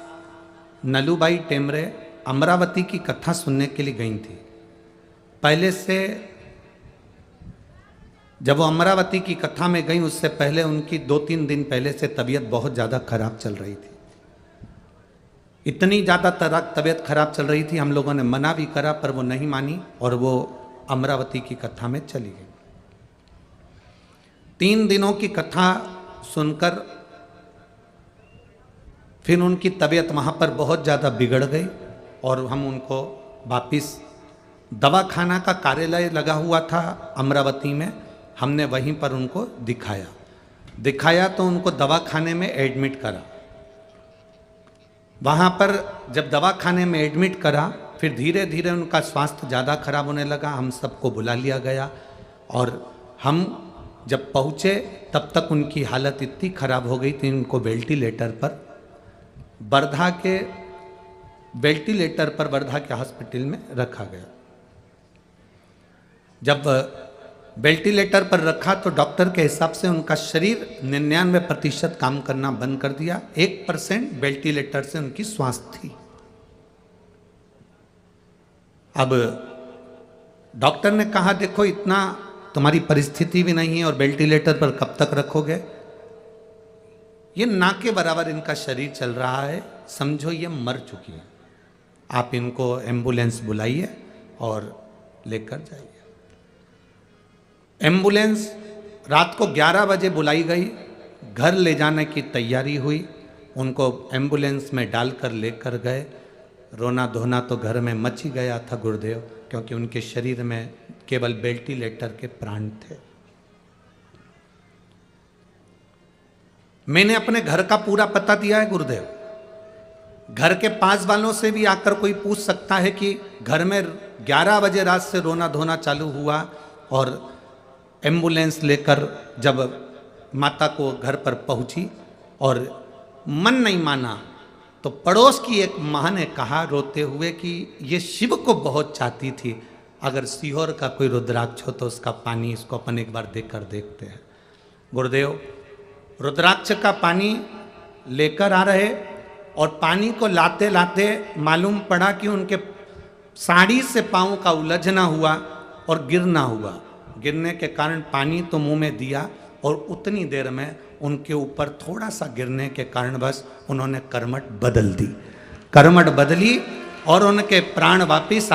नलूबाई टेमरे अमरावती की कथा सुनने के लिए गई थी। पहले से जब वो अमरावती की कथा में गई उससे पहले उनकी 2-3 दिन पहले से तबीयत बहुत ज़्यादा खराब चल रही थी। इतनी ज़्यादा तबीयत खराब चल रही थी, हम लोगों ने मना भी करा पर वो नहीं मानी और वो अमरावती की कथा में चली गई। 3 दिनों की कथा सुनकर फिर उनकी तबीयत वहाँ पर बहुत ज़्यादा बिगड़ गई और हम उनको वापिस दवाखाना का कार्यालय लगा हुआ था अमरावती में, हमने वहीं पर उनको दिखाया तो उनको दवाखाने में एडमिट करा। वहाँ पर जब दवाखाने में एडमिट करा फिर धीरे धीरे उनका स्वास्थ्य ज़्यादा खराब होने लगा। हम सबको बुला लिया गया और हम जब पहुँचे तब तक उनकी हालत इतनी खराब हो गई थी, उनको वेंटिलेटर पर वर्धा के हॉस्पिटल में रखा गया। जब वेंटिलेटर पर रखा तो डॉक्टर के हिसाब से उनका शरीर 99% काम करना बंद कर दिया, 1% वेंटिलेटर से उनकी श्वास थी। अब डॉक्टर ने कहा देखो इतना तुम्हारी परिस्थिति भी नहीं है और वेंटिलेटर पर कब तक रखोगे, ये ना के बराबर इनका शरीर चल रहा है, समझो ये मर चुकी है, आप इनको एम्बुलेंस बुलाइए और लेकर जाइए। एम्बुलेंस रात को 11 बजे बुलाई गई, घर ले जाने की तैयारी हुई, उनको एम्बुलेंस में डालकर लेकर गए। रोना धोना तो घर में मच ही गया था गुरुदेव, क्योंकि उनके शरीर में केवल वेंटिलेटर के प्राण थे। मैंने अपने घर का पूरा पता दिया है गुरुदेव, घर के पास वालों से भी आकर कोई पूछ सकता है कि घर में 11 बजे रात से रोना धोना चालू हुआ और एम्बुलेंस लेकर जब माता को घर पर पहुंची और मन नहीं माना तो पड़ोस की एक माँ ने कहा रोते हुए कि ये शिव को बहुत चाहती थी, अगर सीहोर का कोई रुद्राक्ष हो तो उसका पानी इसको अपन एक बार देकर देखते हैं। गुरुदेव रुद्राक्ष का पानी लेकर आ रहे और पानी को लाते लाते मालूम पड़ा कि उनके साड़ी से पाँव का उलझना हुआ और गिरना हुआ। गिरने के कारण पानी तो मुंह में दिया और उतनी देर में उनके ऊपर थोड़ा सा गिरने के कारण बस उन्होंने करमट बदल दी। करमट बदली और उनके प्राण वापिस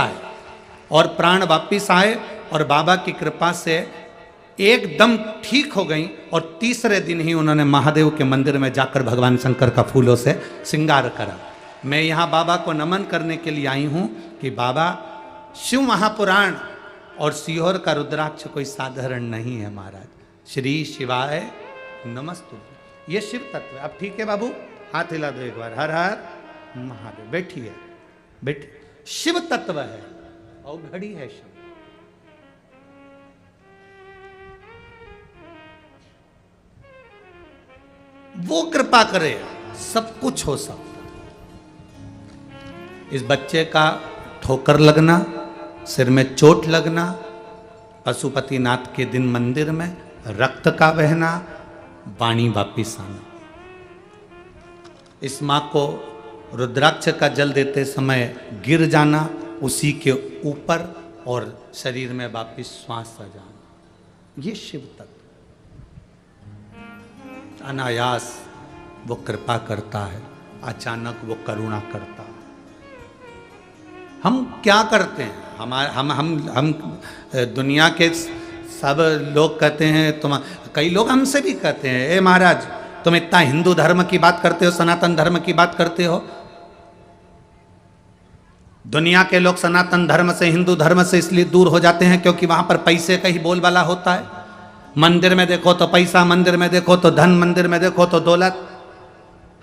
आए और बाबा की कृपा से एकदम ठीक हो गई और तीसरे दिन ही उन्होंने महादेव के मंदिर में जाकर भगवान शंकर का फूलों से श्रृंगार करा। मैं यहाँ बाबा को नमन करने के लिए आई हूँ कि बाबा शिव महापुराण और सीहोर का रुद्राक्ष कोई साधारण नहीं है महाराज। श्री शिवाय नमस्तुभ्यं। ये शिव तत्व है। अब ठीक है बाबू, हाथ हिला दो एक बार, हर हर महादेव। बैठिए शिव तत्व है और घड़ी है शिव। वो कृपा करे सब कुछ हो सकता। इस बच्चे का ठोकर लगना, सिर में चोट लगना, पशुपतिनाथ के दिन मंदिर में रक्त का बहना, वाणी वापिस आना, इस माँ को रुद्राक्ष का जल देते समय गिर जाना उसी के ऊपर और शरीर में वापिस श्वास आ जाना, ये शिव तत्व। अनायास वो कृपा करता है, अचानक वो करुणा करता है। हम क्या करते हैं, हम दुनिया के सब लोग कहते हैं, तुम कई लोग हमसे भी कहते हैं, ए महाराज तुम इतना हिंदू धर्म की बात करते हो, सनातन धर्म की बात करते हो। दुनिया के लोग सनातन धर्म से, हिंदू धर्म से इसलिए दूर हो जाते हैं क्योंकि वहां पर पैसे का ही बोलबाला होता है। मंदिर में देखो तो पैसा, मंदिर में देखो तो धन, मंदिर में देखो तो दौलत।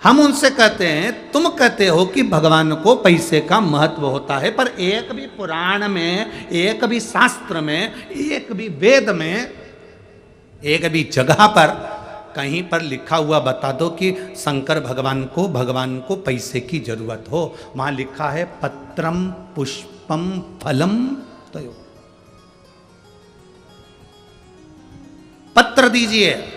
हम उनसे कहते हैं, तुम कहते हो कि भगवान को पैसे का महत्व होता है, पर एक भी पुराण में, एक भी शास्त्र में, एक भी वेद में, एक भी जगह पर कहीं पर लिखा हुआ बता दो कि शंकर भगवान को पैसे की जरूरत हो। वहां लिखा है पत्रम पुष्पम फलम तयो, पत्र दीजिए।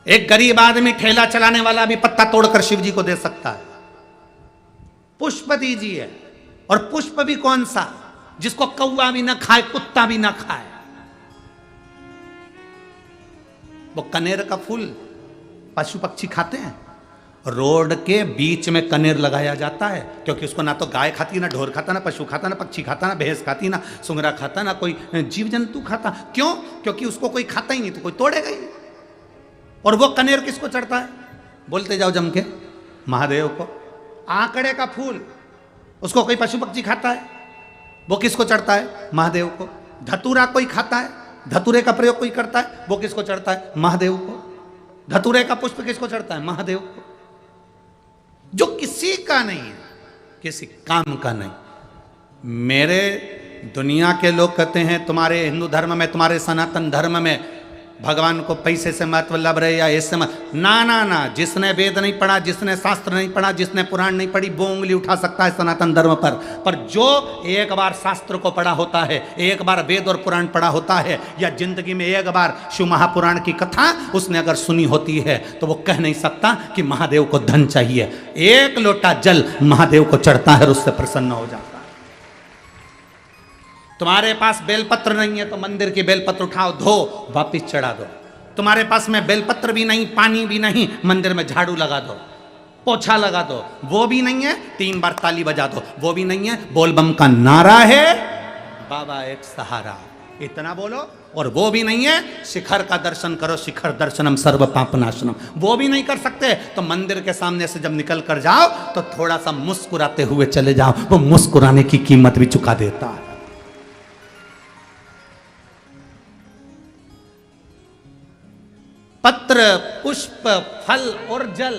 एक गरीब आदमी ठेला चलाने वाला भी पत्ता तोड़कर शिव जी को दे सकता है। पुष्प दीजिए, और पुष्प भी कौन सा, जिसको कौवा भी ना खाए, कुत्ता भी ना खाए। वो कनेर का फूल पशु पक्षी खाते हैं। रोड के बीच में कनेर लगाया जाता है, क्योंकि उसको ना तो गाय खाती, ना ढोर खाता, ना पशु खाता, ना पक्षी खाता, ना भैंस खाती, ना सुंगरा खाता, ना कोई जीव जंतु खाता। क्यों? क्योंकि उसको कोई खाता ही नहीं तो कोई तोड़ेगा ही नहीं। और वो कनेर किसको चढ़ता है? बोलते जाओ जम के, महादेव को। आंकड़े का फूल, उसको कोई पशु पक्षी खाता है, वो किसको चढ़ता है? महादेव को। धतूरा कोई खाता है, धतूरे का प्रयोग कोई करता है, वो किसको चढ़ता है? महादेव को। धतूरे का पुष्प किसको चढ़ता है? महादेव को। जो किसी का नहीं है, किसी काम का नहीं। मेरे दुनिया के लोग कहते हैं तुम्हारे हिंदू धर्म में, तुम्हारे सनातन धर्म में भगवान को पैसे से महत्व लग रहे या इससे ना ना ना। जिसने वेद नहीं पढ़ा, जिसने शास्त्र नहीं पढ़ा, जिसने पुराण नहीं पढ़ी, वो उंगली उठा सकता है सनातन धर्म पर जो एक बार शास्त्र को पढ़ा होता है, एक बार वेद और पुराण पढ़ा होता है, या जिंदगी में एक बार शिव महापुराण की कथा उसने अगर सुनी होती है, तो वो कह नहीं सकता कि महादेव को धन चाहिए। एक लोटा जल महादेव को चढ़ता है और उससे प्रसन्न हो जाता है। तुम्हारे पास बेलपत्र नहीं है तो मंदिर की बेलपत्र उठाओ, धो, वापिस चढ़ा दो। तुम्हारे पास में बेलपत्र भी नहीं, पानी भी नहीं, मंदिर में झाड़ू लगा दो, पोछा लगा दो। वो भी नहीं है, 3 बार ताली बजा दो। वो भी नहीं है, बोलबम का नारा है, बाबा एक सहारा, इतना बोलो। और वो भी नहीं है, शिखर का दर्शन करो, शिखर दर्शनम सर्व पापनाशनम। वो भी नहीं कर सकते तो मंदिर के सामने से जब निकल कर जाओ तो थोड़ा सा मुस्कुराते हुए चले जाओ, वो मुस्कुराने की कीमत भी चुका देता है। पत्र, पुष्प, फल और जल,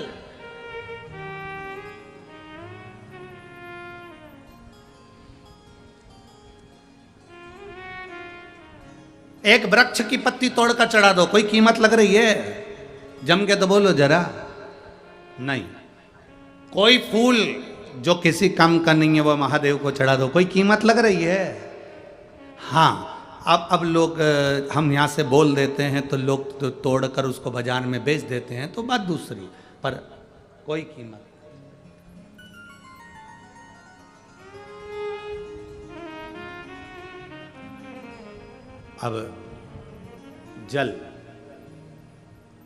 एक वृक्ष की पत्ती तोड़कर चढ़ा दो, कोई कीमत लग रही है? जम के तो बोलो जरा। नहीं। कोई फूल जो किसी काम का नहीं है वो महादेव को चढ़ा दो, कोई कीमत लग रही है? हाँ। अब लोग, हम यहाँ से बोल देते हैं तो लोग तो तोड़कर उसको बाजार में बेच देते हैं, तो बात दूसरी, पर कोई कीमत। अब जल,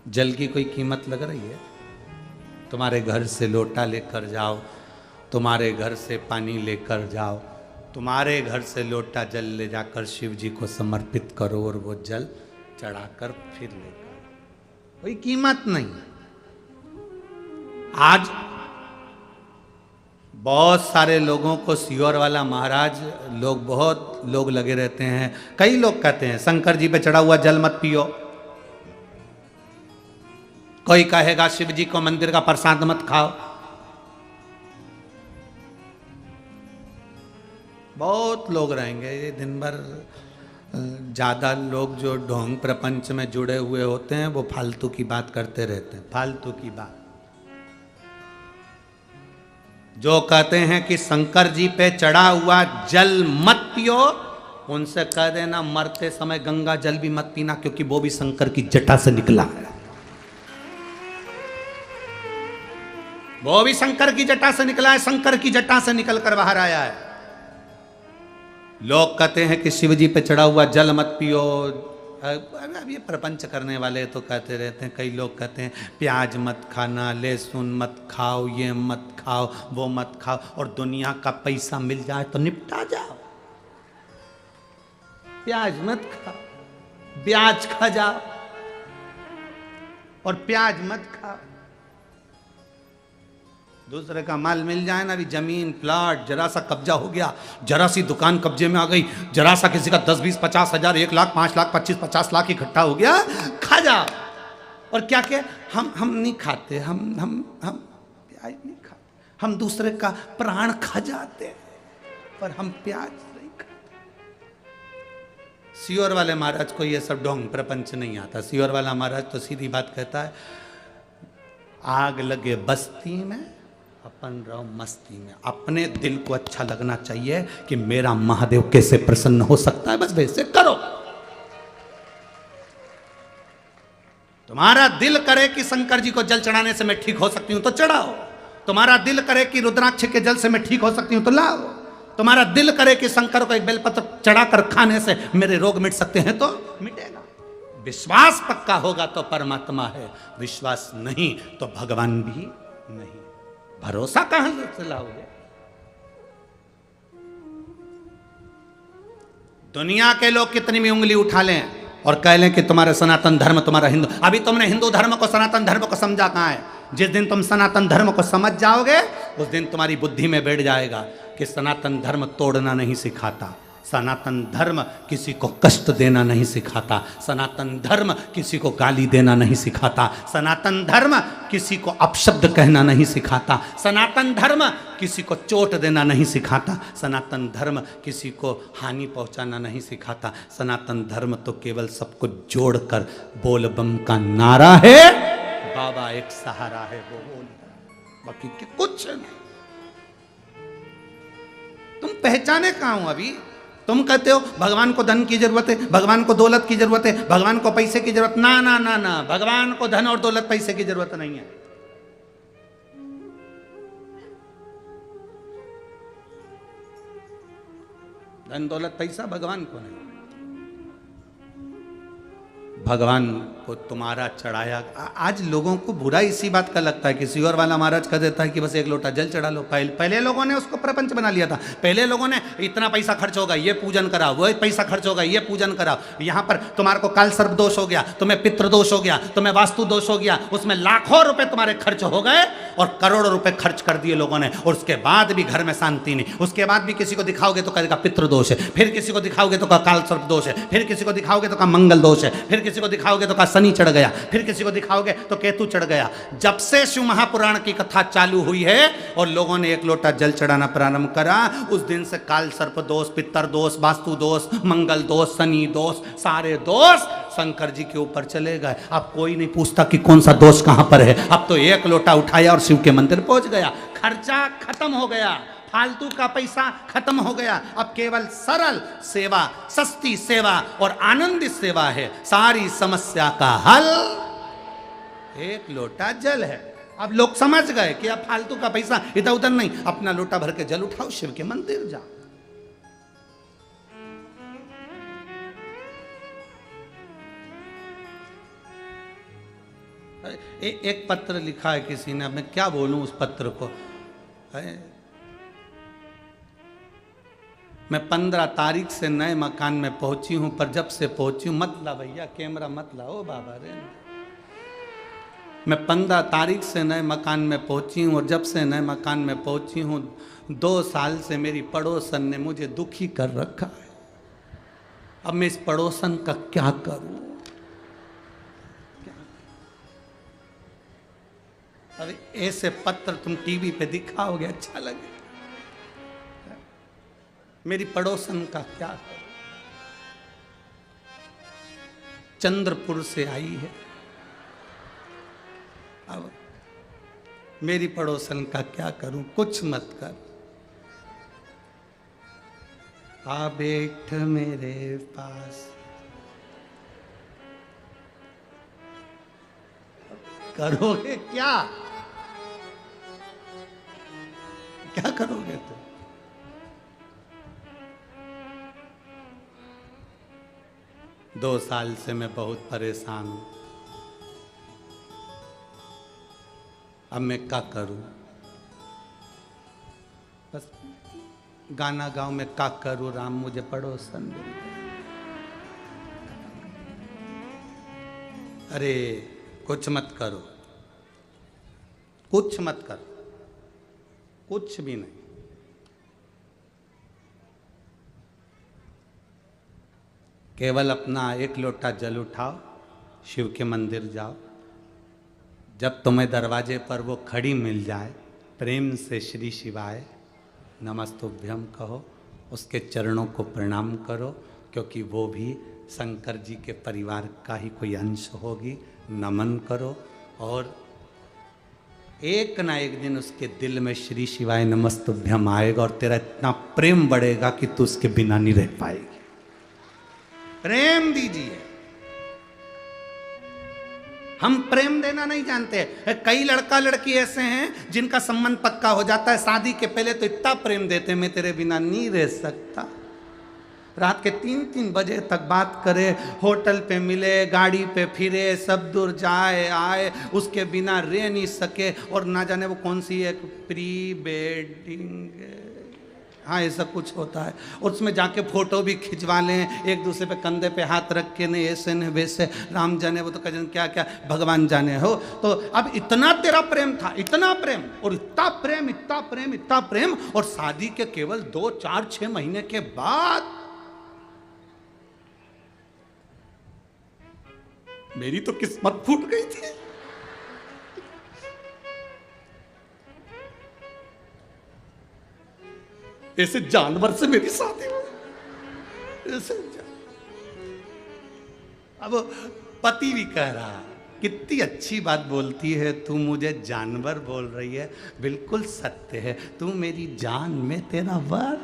जल की कोई कीमत लग रही है? तुम्हारे घर से लोटा लेकर जाओ, तुम्हारे घर से पानी लेकर जाओ, तुम्हारे घर से लोटा जल ले जाकर शिव जी को समर्पित करो और वो जल चढ़ाकर फिर लेकर, कोई कीमत नहीं। आज बहुत सारे लोगों को सियोर वाला महाराज, बहुत लोग लगे रहते हैं। कई लोग कहते हैं शंकर जी पे चढ़ा हुआ जल मत पियो, कोई कहेगा शिव जी को मंदिर का प्रसाद मत खाओ। बहुत लोग रहेंगे ये दिन भर। ज़्यादा लोग जो ढोंग प्रपंच में जुड़े हुए होते हैं वो फालतू की बात करते रहते हैं, फालतू की बात। जो कहते हैं कि शंकर जी पे चढ़ा हुआ जल मत पियो, उनसे कह देना मरते समय गंगा जल भी मत पीना, क्योंकि वो भी शंकर की जटा से निकला है। वो भी शंकर की जटा से निकला है, शंकर की जटा से निकल कर बाहर आया है। लोग कहते हैं कि शिव जी पे चढ़ा हुआ जल मत पियो। अब ये प्रपंच करने वाले तो कहते रहते हैं। कई लोग कहते हैं प्याज मत खाना, लहसुन मत खाओ, ये मत खाओ, वो मत खाओ, और दुनिया का पैसा मिल जाए तो निपटा जाओ। प्याज मत खाओ, ब्याज खा जाओ, और प्याज मत खाओ। दूसरे का माल मिल जाए ना, अभी जमीन प्लाट जरा सा कब्जा हो गया, जरा सी दुकान कब्जे में आ गई, जरा सा किसी का 10, 20, 50 हजार, 1 लाख, 5 लाख, 25, 50 लाख इकट्ठा हो गया, खा जाओ। और क्या क्या हम नहीं खाते, हम प्याज नहीं खाते, हम दूसरे का प्राण खा जाते, पर हम प्याज नहीं खाते। सियोर वाले महाराज को ये सब ढोंग प्रपंच नहीं आता। सियोर वाला महाराज तो सीधी बात कहता है, आग लगे बस्ती में, अपन रहो मस्ती में। अपने दिल को अच्छा लगना चाहिए कि मेरा महादेव कैसे प्रसन्न हो सकता है, बस वैसे करो। तुम्हारा दिल करे कि शंकर जी को जल चढ़ाने से मैं ठीक हो सकती हूं तो चढ़ाओ। तुम्हारा दिल करे कि रुद्राक्ष के जल से मैं ठीक हो सकती हूं तो लाओ। तुम्हारा दिल करे कि शंकर को एक बेलपत्र चढ़ाकर खाने से मेरे रोग मिट सकते हैं तो मिटेगा। विश्वास पक्का होगा तो परमात्मा है, विश्वास नहीं तो भगवान भी नहीं। भरोसा कहां से लाओगे? दुनिया के लोग कितनी भी उंगली उठा लें और कह लें कि तुम्हारा सनातन धर्म, तुम्हारा हिंदू, अभी तुमने हिंदू धर्म को सनातन धर्म को समझा कहां है? जिस दिन तुम सनातन धर्म को समझ जाओगे उस दिन तुम्हारी बुद्धि में बैठ जाएगा कि सनातन धर्म तोड़ना नहीं सिखाता, सनातन धर्म किसी को कष्ट देना नहीं सिखाता, सनातन धर्म किसी को गाली देना नहीं सिखाता, सनातन धर्म किसी को अपशब्द कहना नहीं सिखाता, सनातन धर्म किसी को चोट देना नहीं सिखाता, सनातन धर्म किसी को हानि पहुंचाना नहीं सिखाता। सनातन धर्म तो केवल सबको जोड़कर बोल बम का नारा है, बाबा एक सहारा है वो बोल, बाकी कुछ नहीं। तुम पहचाने कहां हो? अभी तुम कहते हो भगवान को धन की जरूरत है, भगवान को दौलत की जरूरत है, भगवान को पैसे की जरूरत, ना ना ना ना, भगवान को धन और दौलत पैसे की जरूरत नहीं है। धन दौलत पैसा भगवान को नहीं, भगवान को तुम्हारा चढ़ाया। आज लोगों को बुरा इसी बात का लगता है, किसी और वाला महाराज कह देता है कि बस एक लोटा जल चढ़ा लो। पहले लोगों ने उसको प्रपंच बना लिया था। पहले लोगों ने इतना पैसा खर्च होगा ये पूजन करा, वो पैसा खर्च होगा ये पूजन करा, यहाँ पर तुम्हारे को काल सर्प दोष हो गया, तुम्हें पितृ दोष हो गया, तुम्हें वास्तु दोष हो गया, उसमें लाखों रुपए तुम्हारे खर्च हो गए और करोड़ों रुपए खर्च कर दिए लोगों ने, और उसके बाद भी घर में शांति नहीं। उसके बाद भी किसी को दिखाओगे तो कहेगा पितृ दोष है, फिर किसी को दिखाओगे तो कहा काल सर्प दोष है, फिर किसी को दिखाओगे तो कहा मंगल दोष है, फिर किसी को दिखाओगे तो कहा शनि चढ़ गया, फिर किसी को दिखाओगे तो केतु चढ़ गया। जब से शिव महापुराण की कथा चालू हुई है और लोगों ने एक लोटा जल चढ़ाना प्रारंभ करा, उस दिन से काल सर्प दोष, पितर दोष, वास्तु दोष, मंगल दोष, शनि दोष, सारे दोष शंकर जी के ऊपर चले गए। अब कोई नहीं पूछता कि कौन सा दोष कहां पर है। अब तो एक लोटा उठाया और शिव के मंदिर पहुंच गया, खर्चा खत्म हो गया, फालतू का पैसा खत्म हो गया। अब केवल सरल सेवा, सस्ती सेवा और आनंदित सेवा है सारी समस्या का हल। एक लोटा जल है। अब लोग समझ गए कि अब फालतू का पैसा इधर उधर नहीं, अपना लोटा भर के जल उठाओ, शिव के मंदिर जाओ। एक पत्र लिखा है किसी ने, अब मैं क्या बोलूं उस पत्र को। मैं 15 तारीख से नए मकान में पहुंची हूं, पर जब से पहुंची हूं, मत ला भैया कैमरा मत लाओ बाबा रे। मैं 15 तारीख से नए मकान में पहुंची हूं और जब से नए मकान में पहुंची हूं 2 साल से मेरी पड़ोसन ने मुझे दुखी कर रखा है। अब मैं इस पड़ोसन का क्या करूं? अब ऐसे पत्र तुम टीवी पे दिखाओगे अच्छा लगे, मेरी पड़ोसन का क्या करूं? चंद्रपुर से आई है, अब मेरी पड़ोसन का क्या करूं? कुछ मत कर। आ बैठ मेरे पास, करोगे क्या? क्या करोगे तुम? दो साल से मैं बहुत परेशान हूं। अब मैं क्या करूं? बस गाना गाऊं, मैं क्या करूं राम मुझे पड़ोसन मिल गए। अरे कुछ मत करो, कुछ मत करो, कुछ भी नहीं। केवल अपना एक लोटा जल उठाओ, शिव के मंदिर जाओ। जब तुम्हें दरवाजे पर वो खड़ी मिल जाए, प्रेम से श्री शिवाय नमस्तुभ्यम कहो, उसके चरणों को प्रणाम करो, क्योंकि वो भी शंकर जी के परिवार का ही कोई अंश होगी। नमन करो और एक ना एक दिन उसके दिल में श्री शिवाय नमस्तुभ्यम आएगा और तेरा इतना प्रेम बढ़ेगा कि तू उसके बिना नहीं रह पाएगी। प्रेम दीजिए। हम प्रेम देना नहीं जानते। कई लड़का लड़की ऐसे हैं जिनका संबंध पक्का हो जाता है, शादी के पहले तो इतना प्रेम देते, मैं तेरे बिना नहीं रह सकता। रात के 3-3 बजे तक बात करे, होटल पे मिले, गाड़ी पे फिरे, सब दूर जाए आए, उसके बिना रह नहीं सके। और ना जाने वो कौन सी एक प्री वेडिंग, हाँ ये सब कुछ होता है। और उसमें जाके फोटो भी खिंचवा लें, एक दूसरे पे कंधे पे हाथ रख के, नहीं ऐसे नहीं वैसे, राम जाने वो तो कजन क्या क्या भगवान जाने हो। तो अब इतना तेरा प्रेम था, इतना प्रेम, और इतना प्रेम, इतना प्रेम, इतना प्रेम, और शादी के केवल 2, 4, 6 महीने के बाद मेरी तो किस्मत फूट गई थी। ऐसे जानवर से मेरी शादी हुई, ऐसे अब पति भी कह रहा, कितनी अच्छी बात बोलती है तू, मुझे जानवर बोल रही है, बिल्कुल सत्य है, तू मेरी जान में तेरा वर।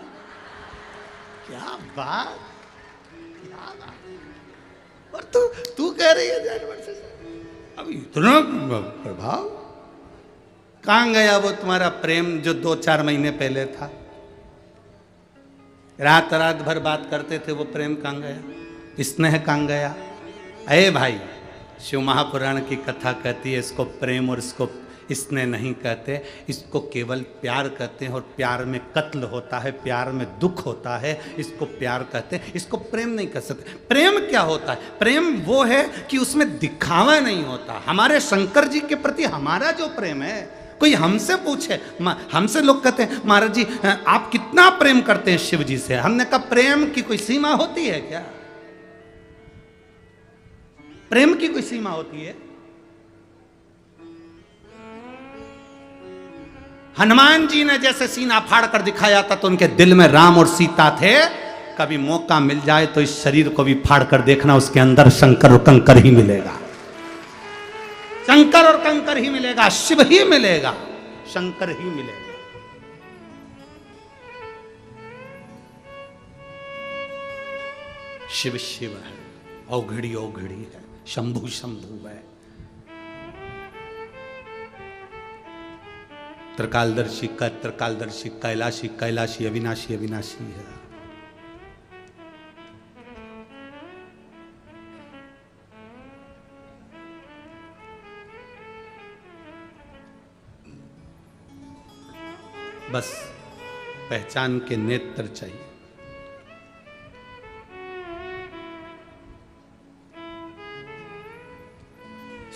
क्या बात, क्या बात। और तू कह रही है जानवर से, अब इतना प्रभाव। कहां गया वो तुम्हारा प्रेम जो 2-4 महीने पहले था? रात रात भर बात करते थे, वो प्रेम कहां गया? स्नेह कहां गया? अरे भाई, शिव महापुराण की कथा कहती है इसको प्रेम और इसको स्नेह नहीं कहते, इसको केवल प्यार कहते हैं। और प्यार में कत्ल होता है, प्यार में दुख होता है, इसको प्यार कहते हैं, इसको प्रेम नहीं कह सकते। प्रेम क्या होता है? प्रेम वो है कि उसमें दिखावा नहीं होता। हमारे शंकर जी के प्रति हमारा जो प्रेम है, कोई हमसे पूछे, हमसे लोग कहते हैं महाराज जी आप कितना प्रेम करते हैं शिव जी से, हमने कहा प्रेम की कोई सीमा होती है क्या? प्रेम की कोई सीमा होती है? हनुमान जी ने जैसे सीना फाड़ कर दिखाया था तो उनके दिल में राम और सीता थे। कभी मौका मिल जाए तो इस शरीर को भी फाड़ कर देखना, उसके अंदर शंकर और कंकर ही मिलेगा, शंकर और कंकर ही मिलेगा, शिव ही मिलेगा, शंकर ही मिलेगा। शिव शिव है, औघड़ी औघड़ी है, शंभु शंभु है, त्रिकालदर्शी का त्रिकालदर्शी, कैलाशी कैलाशी, अविनाशी अविनाशी है। बस पहचान के नेत्र चाहिए।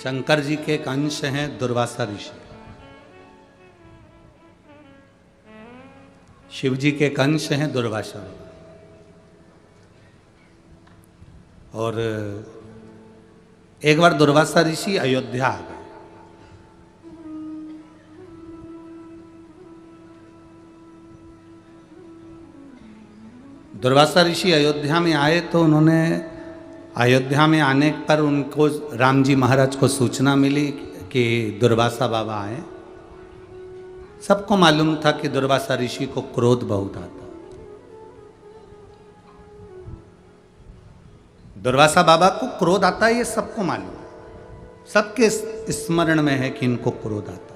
शंकर जी के एक अंश हैं दुर्वासा ऋषि, शिव जी के एक अंश हैं दुर्वासा। और एक बार दुर्वासा ऋषि अयोध्या आ गए। दुर्वासा ऋषि अयोध्या में आए तो उन्होंने, अयोध्या में आने पर उनको राम जी महाराज को सूचना मिली कि दुर्वासा बाबा आए। सबको मालूम था कि दुर्वासा ऋषि को क्रोध बहुत आता। दुर्वासा बाबा को क्रोध आता है, ये सबको मालूम, सबके स्मरण में है कि इनको क्रोध आता।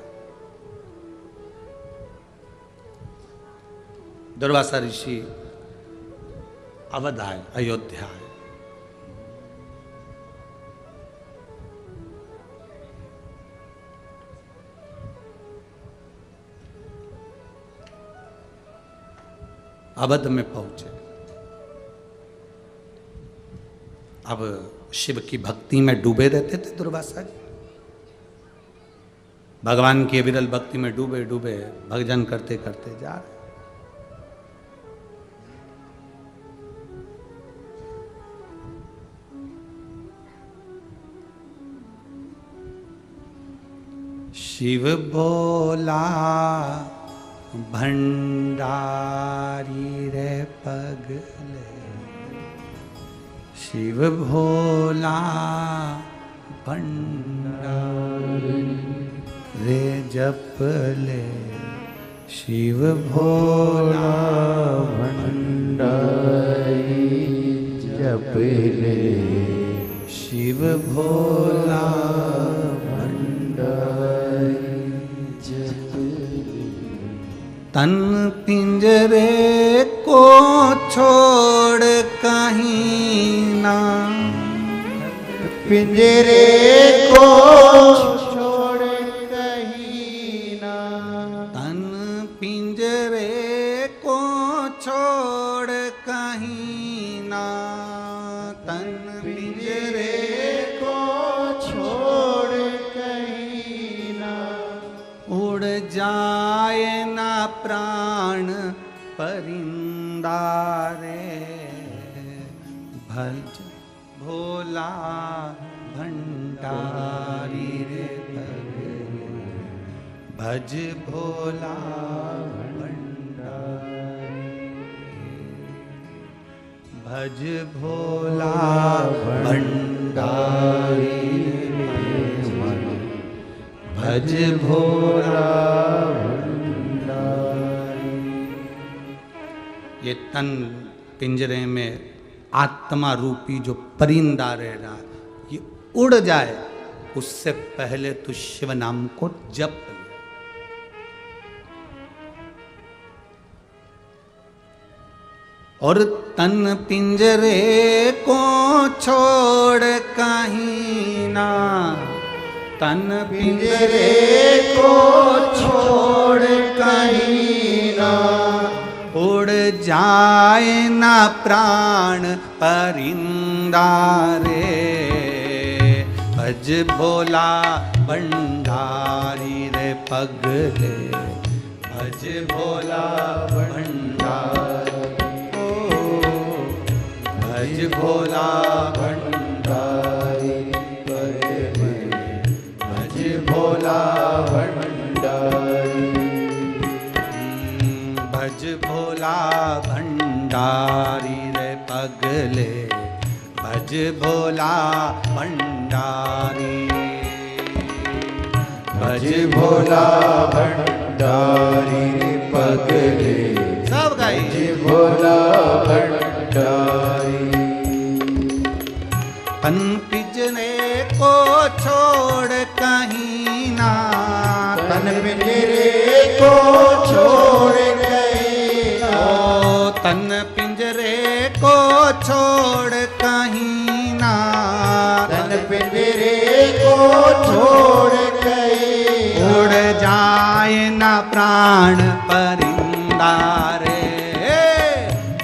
दुर्वासा ऋषि अवध आए, अयोध्या आए। अवध में पहुंचे। अब शिव की भक्ति में डूबे रहते थे दुर्वासा जी, भगवान की विरल भक्ति में डूबे डूबे भजन करते करते जा रहे। शिव बोला भंडारी रे पगले, शिव भोला भंडारी रे जपले, शिव भोला भंडारी जपले, शिव भोला तन पिंजरे को छोड़ छोड़ कहीं ना, पिंजरे को छोड़ कहीं ना, तन पिंजरे को छोड़ कहीं ना, तन पिंजरे को छोड़ कहीं ना, उड़ जाए ना प्राण परिंदा रे, भज भोला भंडारी रे, भज भोला भंडारी, भज भोला भंडारी, भज भोला भंडारी। ये तन पिंजरे में आत्मा रूपी जो परिंदा रह रहा है, ये उड़ जाए उससे पहले तो शिव नाम को जप ले। और तन पिंजरे को छोड़ कहीं ना, तन पिंजरे को छोड़ कहीं ना, उड़ जाए ना प्राण परिंदा रे, भज भोला भंडारी रे पगले, भज भोला भंडारी, ओ भज भोला भंडारी पगले, भज भोला भंडारी, भज भोला भंडारी रे पगले, भज भोला भंडारी, भज भोला भंडारी रे पगले, सब गाइए, भज भोला भंडारी। तन पिंजरे को छोड़ कहीं ना, तन पिंजरे को छोड़ कहीं ना, तन पिंजरे को छोड़ कहीं ना, तन पिंजरे को छोड़ कहीं ना, उड़ जाए ना प्राण परिंदा रे,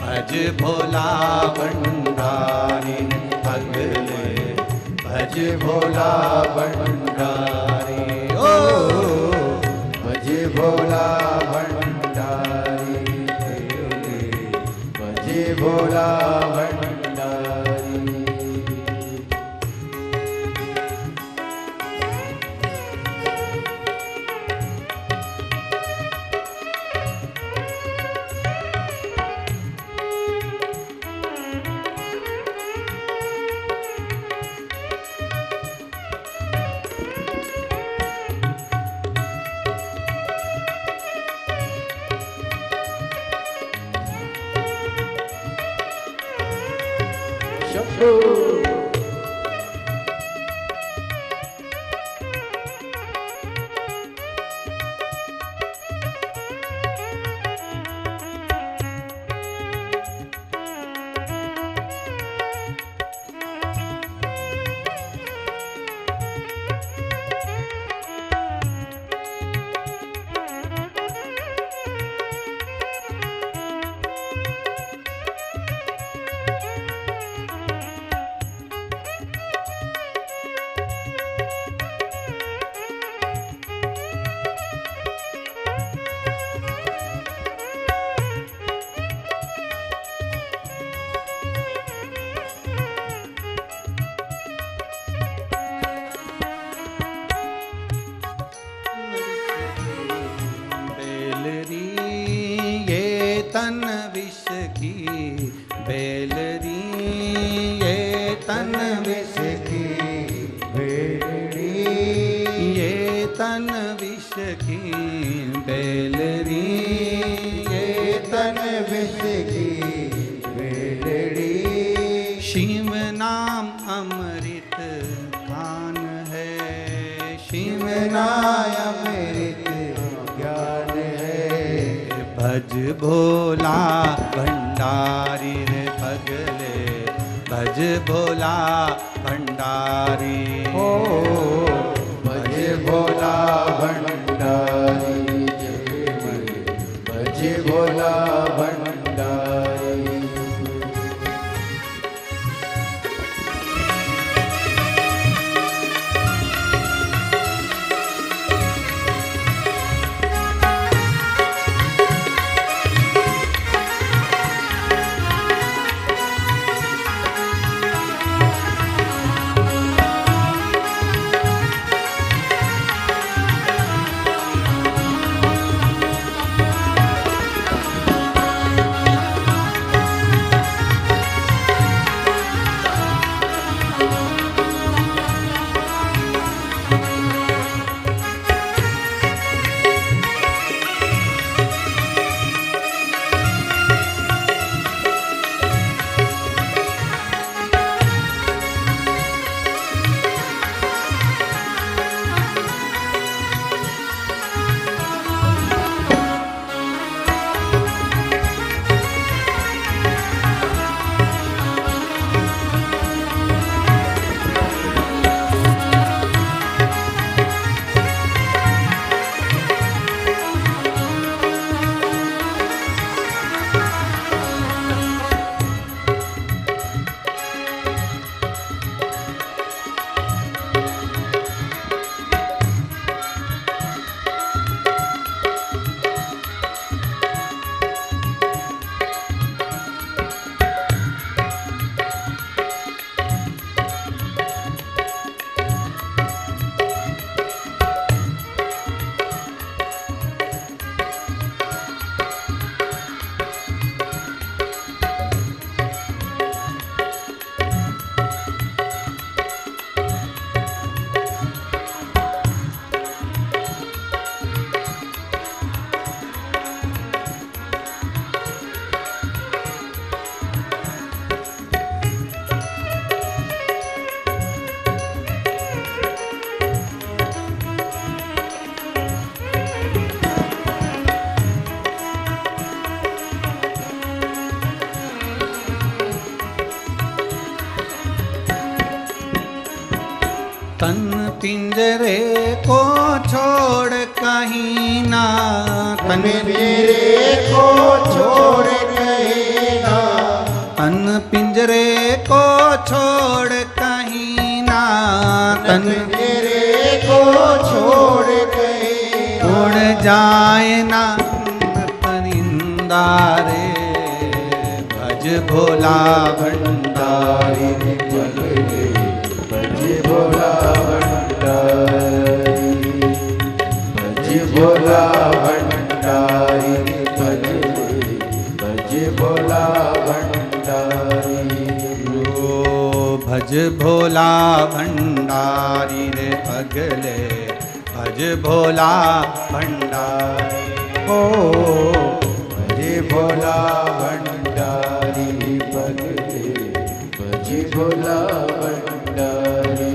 भज भोला भंडारी पगले, भज भोला भंडारी, ओ भज भोला भंडारी, भज भोला भंडारी। शंभू तन विष की बेलरी, ये तन विष की बेलरी, ये तन विष की बेलरी, ये तन विष की बेलरी। शिव नाम अमृत खान है, शिव नाम अमृत ज्ञान है। भज भोला भंडारी रे भग भज भोला भंडारी। ओ भज भोला भंडारी, भज भोला भंडारी। तन पिंजरे को छोड़ कहीं ना, तन पिंजरे को छोड़ कहीं ना, तन पिंजरे को छोड़ कहीं ना, तन पिंजरे को छोड़ कहीं ना, उड़ जाए ना परिंदा रे, भज भोला भंडारी। भज भोला भंडारी, भज भोला भंडारी, भज भोला भंडारी। ओ भज भोला भंडारी रे पगले, भज भोला भंडारी। ओ भज भोला भंडारी, पगले भज भोला भंडारी।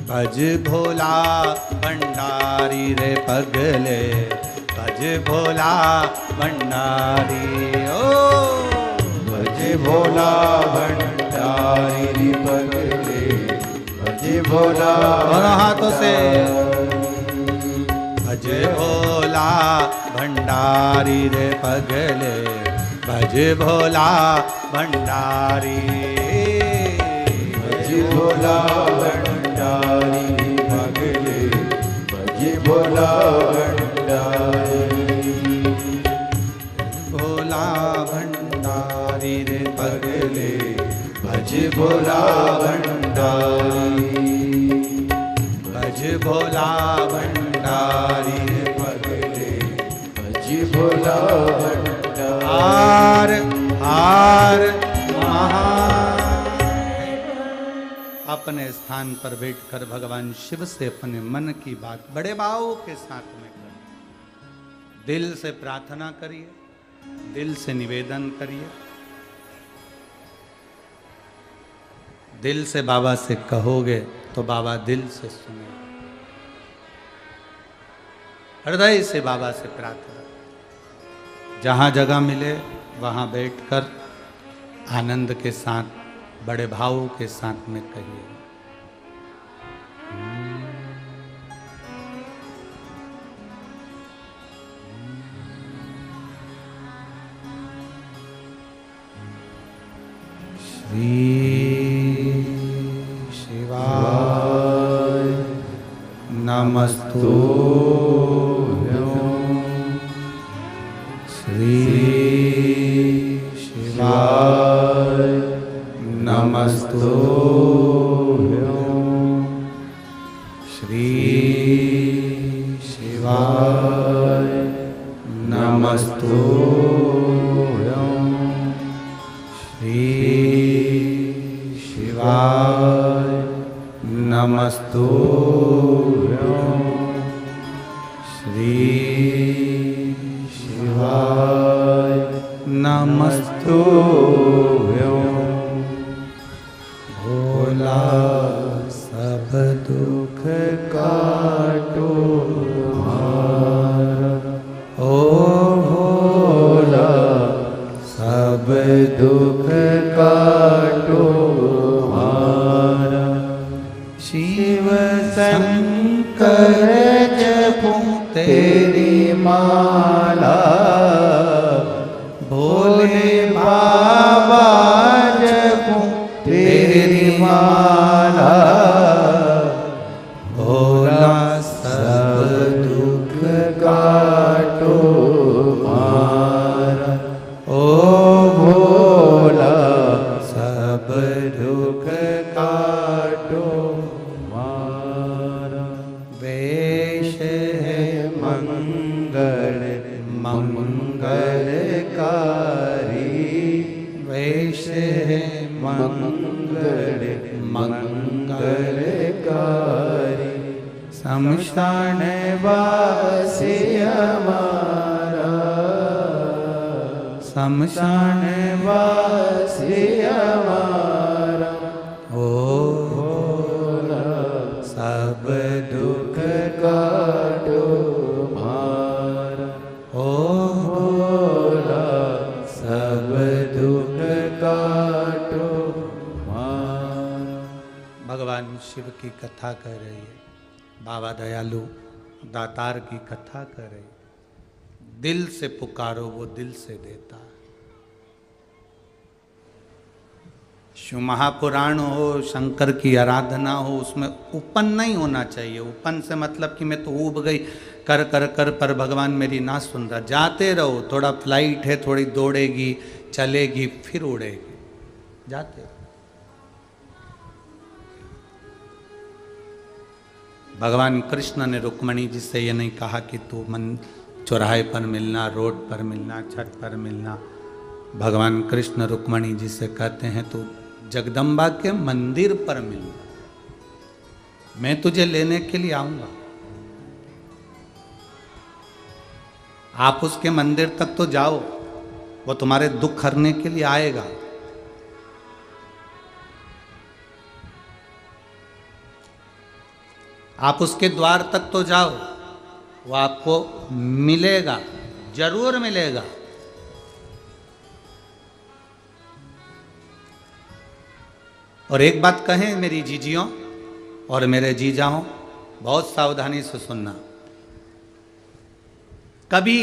भज भोला भंडारी रे पगले, भज भोला भंडारी। ओ भज भोला भंडारी, पगले भज भोला दोनों हाथों से भज भोला भंडारी रे पगले, भज भोला भंडारी। भज भोला भंडारी, पगले भज भोला भंडारी। भोला भंडारी रे पगले, भज भोला भंडारी, भज भोला भंडारी रे पगले भज भोला भंडारी। हार हार महा। अपने स्थान पर बैठकर भगवान शिव से अपने मन की बात बड़े भाव के साथ में करिए। दिल से प्रार्थना करिए, दिल से निवेदन करिए, दिल से बाबा से कहोगे तो बाबा दिल से सुने। हृदय से बाबा से प्रार्थना, जहाँ जगह मिले वहाँ बैठकर आनंद के साथ, बड़े भाव के साथ में कहिए। श्री शिवाय नमस्तुभ्यं। श्री शिवाय नमस्तुभ्यं। श्री शिवाय नमस्तुभ्यं। श्री शिवाय नमस्तुभ्यं। श्री शिवाय नमस्तुभ्यं। भोला सब दुख काटो हमारा, ओ भोला सब दुख काटो हमारा। शिव शंकर जपूं तेरी माला, भोले बाबा जपूं तेरी माला। भोला सब दुख काटो हमारा, ओ भोला सब दुख काटो हमारा। वेश है मंगल मंगलकारी, वेश है मंगल मंगलकारी। शमशान वासी हमारा, शमशान वासी हमारा। ओ भोला सब दुख काटो हमारा, ओ भोला सब दुख काटो हमारा। भगवान शिव की कथा कर रही है, बाबा दयालु दातार की कथा कर रही है। दिल से पुकारो वो दिल से देता है। शिव महापुराण हो, शंकर की आराधना हो, उसमें उपन नहीं होना चाहिए। उपन से मतलब कि मैं तो ऊब गई कर कर कर पर भगवान मेरी ना सुन रहा। जाते रहो, थोड़ा फ्लाइट है, थोड़ी दौड़ेगी, चलेगी, फिर उड़ेगी। जाते रहो। भगवान कृष्ण ने रुक्मणी जी से ये नहीं कहा कि तू मन चौराहे पर मिलना, रोड पर मिलना, छत पर मिलना। भगवान कृष्ण रुक्मणी जी से कहते हैं तू जगदम्बा के मंदिर पर मिलना, मैं तुझे लेने के लिए आऊंगा। आप उसके मंदिर तक तो जाओ, वो तुम्हारे दुख हरने के लिए आएगा। आप उसके द्वार तक तो जाओ, वो आपको मिलेगा, जरूर मिलेगा। और एक बात कहें मेरी जीजियों और मेरे जीजाओं, बहुत सावधानी से सुनना। कभी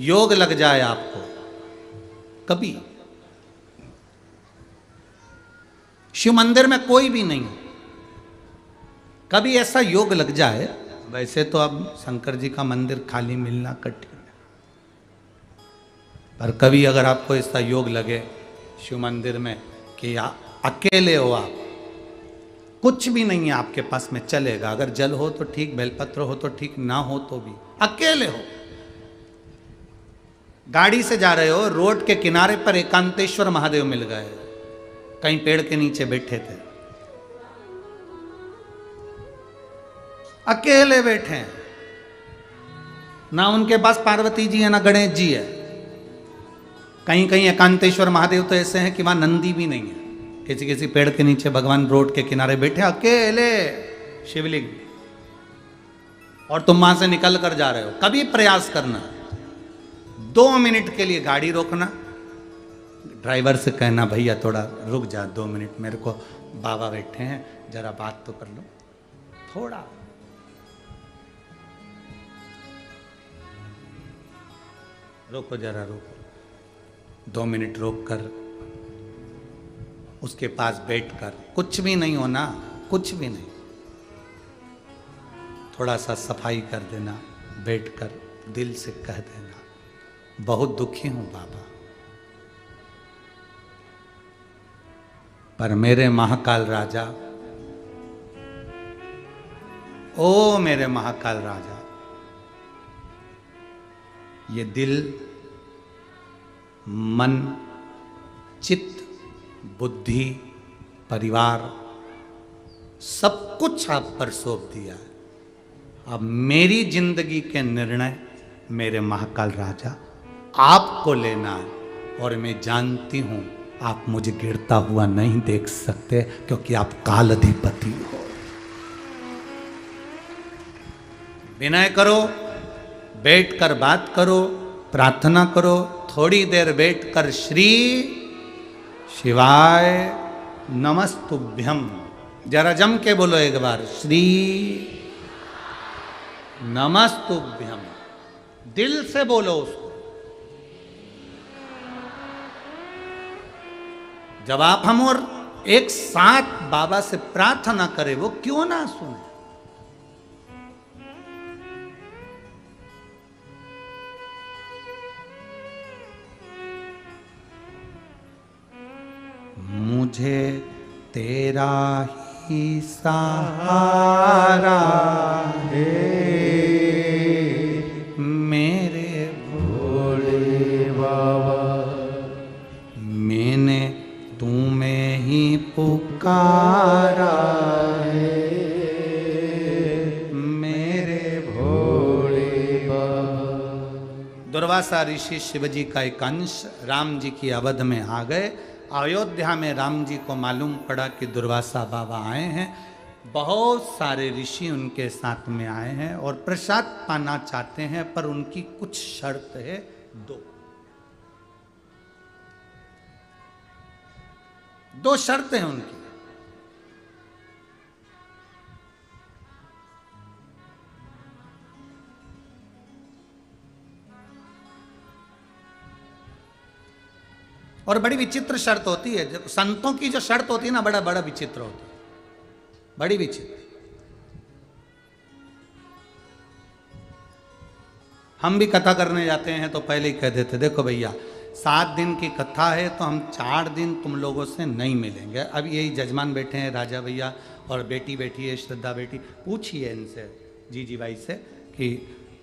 योग लग जाए आपको, कभी शिव मंदिर में कोई भी नहीं, कभी ऐसा योग लग जाए, वैसे तो अब शंकर जी का मंदिर खाली मिलना कठिन है, पर कभी अगर आपको ऐसा योग लगे शिव मंदिर में कि अकेले हो आप, कुछ भी नहीं है आपके पास में, चलेगा। अगर जल हो तो ठीक, बेलपत्र हो तो ठीक, ना हो तो भी अकेले हो, गाड़ी से जा रहे हो, रोड के किनारे पर एकांतेश्वर महादेव मिल गए, कहीं पेड़ के नीचे बैठे थे, अकेले बैठे हैं, ना उनके पास पार्वती जी है ना गणेश जी है। कहीं कहीं एकांतेश्वर महादेव तो ऐसे हैं कि वहां नंदी भी नहीं है, किसी किसी पेड़ के नीचे भगवान रोड के किनारे बैठे अकेले शिवलिंग, और तुम वहां से निकल कर जा रहे हो। कभी प्रयास करना, 2 मिनट के लिए गाड़ी रोकना, ड्राइवर से कहना भैया थोड़ा रुक जा 2 मिनट, मेरे को बाबा बैठे हैं, जरा बात तो कर लो थोड़ा। रोको जरा, रोको 2 मिनट रोक कर उसके पास बैठकर, कुछ भी नहीं होना, कुछ भी नहीं, थोड़ा सा सफाई कर देना, बैठकर दिल से कह देना बहुत दुखी हूं बाबा, पर मेरे महाकाल राजा, ओ मेरे महाकाल राजा, ये दिल, मन, चित्त, बुद्धि, परिवार सब कुछ आप पर सौंप दिया है। अब मेरी जिंदगी के निर्णय मेरे महाकाल राजा आपको लेना है, और मैं जानती हूं आप मुझे गिरता हुआ नहीं देख सकते क्योंकि आप काल अधिपति हो। विनय करो, बैठकर बात करो, प्रार्थना करो, थोड़ी देर बैठकर श्री शिवाय नमस्तुभ्यम जरा जम के बोलो एक बार, श्री नमस्तुभ्यम, दिल से बोलो उसको। जब आप हम और एक साथ बाबा से प्रार्थना करें, वो क्यों ना सुने। मुझे तेरा ही सहारा है, मेरे भोले बाबा, मैंने तुम्हें ही पुकारा है, मेरे भोले बाबा। दुर्वासा ऋषि शिवजी का एक अंश राम जी की अवध में आ गए। अयोध्या में राम जी को मालूम पड़ा कि दुर्वासा बाबा आए हैं। बहुत सारे ऋषि उनके साथ में आए हैं और प्रसाद पाना चाहते हैं, पर उनकी कुछ शर्त है, 2 शर्तें हैं उनकी। और बड़ी विचित्र शर्त होती है, जब संतों की जो शर्त होती है ना, बड़ा बड़ा विचित्र होती है, बड़ी विचित्र। हम भी कथा करने जाते हैं तो पहले ही कह देते, देखो भैया 7 दिन की कथा है तो हम 4 दिन तुम लोगों से नहीं मिलेंगे। अब यही जजमान बैठे हैं, राजा भैया और बेटी बैठी है, श्रद्धा बेटी, पूछिए इनसे, जी भाई से, कि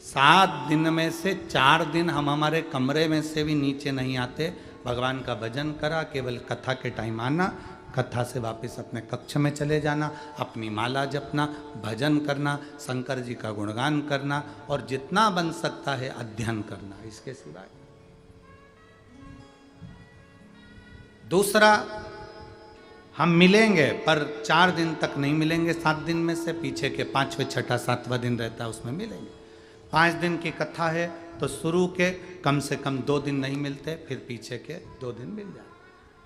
7 दिन में से 4 दिन हम हमारे कमरे में से भी नीचे नहीं आते, भगवान का भजन करा, केवल कथा के टाइम आना, कथा से वापस अपने कक्ष में चले जाना, अपनी माला जपना, भजन करना, शंकर जी का गुणगान करना और जितना बन सकता है अध्ययन करना, इसके सिवाय। दूसरा, हम मिलेंगे पर 4 दिन तक नहीं मिलेंगे, 7 दिन में से पीछे के 5वें, 6ठा, 7वां दिन रहता है उसमें मिलेंगे। 5 दिन की कथा है तो शुरू के कम से कम 2 दिन नहीं मिलते, फिर पीछे के 2 दिन मिल जाए,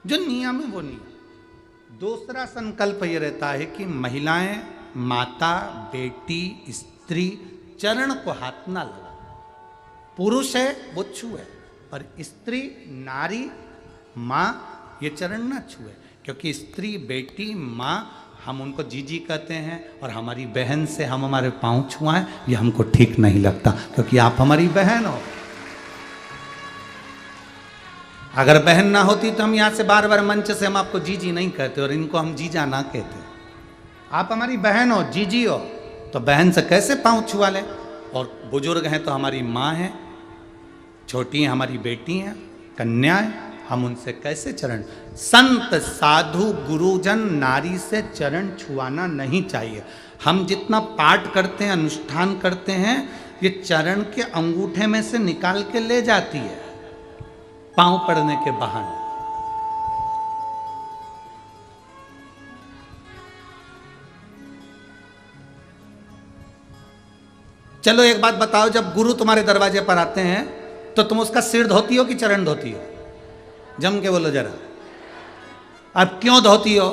जो नियम है वो नियम। दूसरा संकल्प ये रहता है कि महिलाएं, माता, बेटी, स्त्री चरण को हाथ ना लगा। पुरुष है वो छुए, पर स्त्री, नारी, माँ ये चरण ना छुए, क्योंकि स्त्री, बेटी, माँ हम उनको जीजी कहते हैं, और हमारी बहन से हम हमारे पांव छुआएं ये हमको ठीक नहीं लगता, क्योंकि आप हमारी बहन हो। अगर बहन ना होती तो हम यहाँ से बार बार मंच से हम आपको जीजी नहीं कहते और इनको हम जीजा ना कहते। आप हमारी बहन हो, जीजी हो, तो बहन से कैसे पांव छुआ ले। और बुजुर्ग हैं तो हमारी माँ है, छोटी हैं हमारी बेटी हैं, कन्याएं, हम उनसे कैसे चरण। संत, साधु, गुरुजन, नारी से चरण छुआना नहीं चाहिए। हम जितना पाठ करते हैं, अनुष्ठान करते हैं, ये चरण के अंगूठे में से निकाल के ले जाती है पांव पड़ने के बहाने। चलो एक बात बताओ, जब गुरु तुम्हारे दरवाजे पर आते हैं तो तुम उसका सिर धोती हो कि चरण धोती हो? जम के बोलो जरा। अब क्यों धोती हो?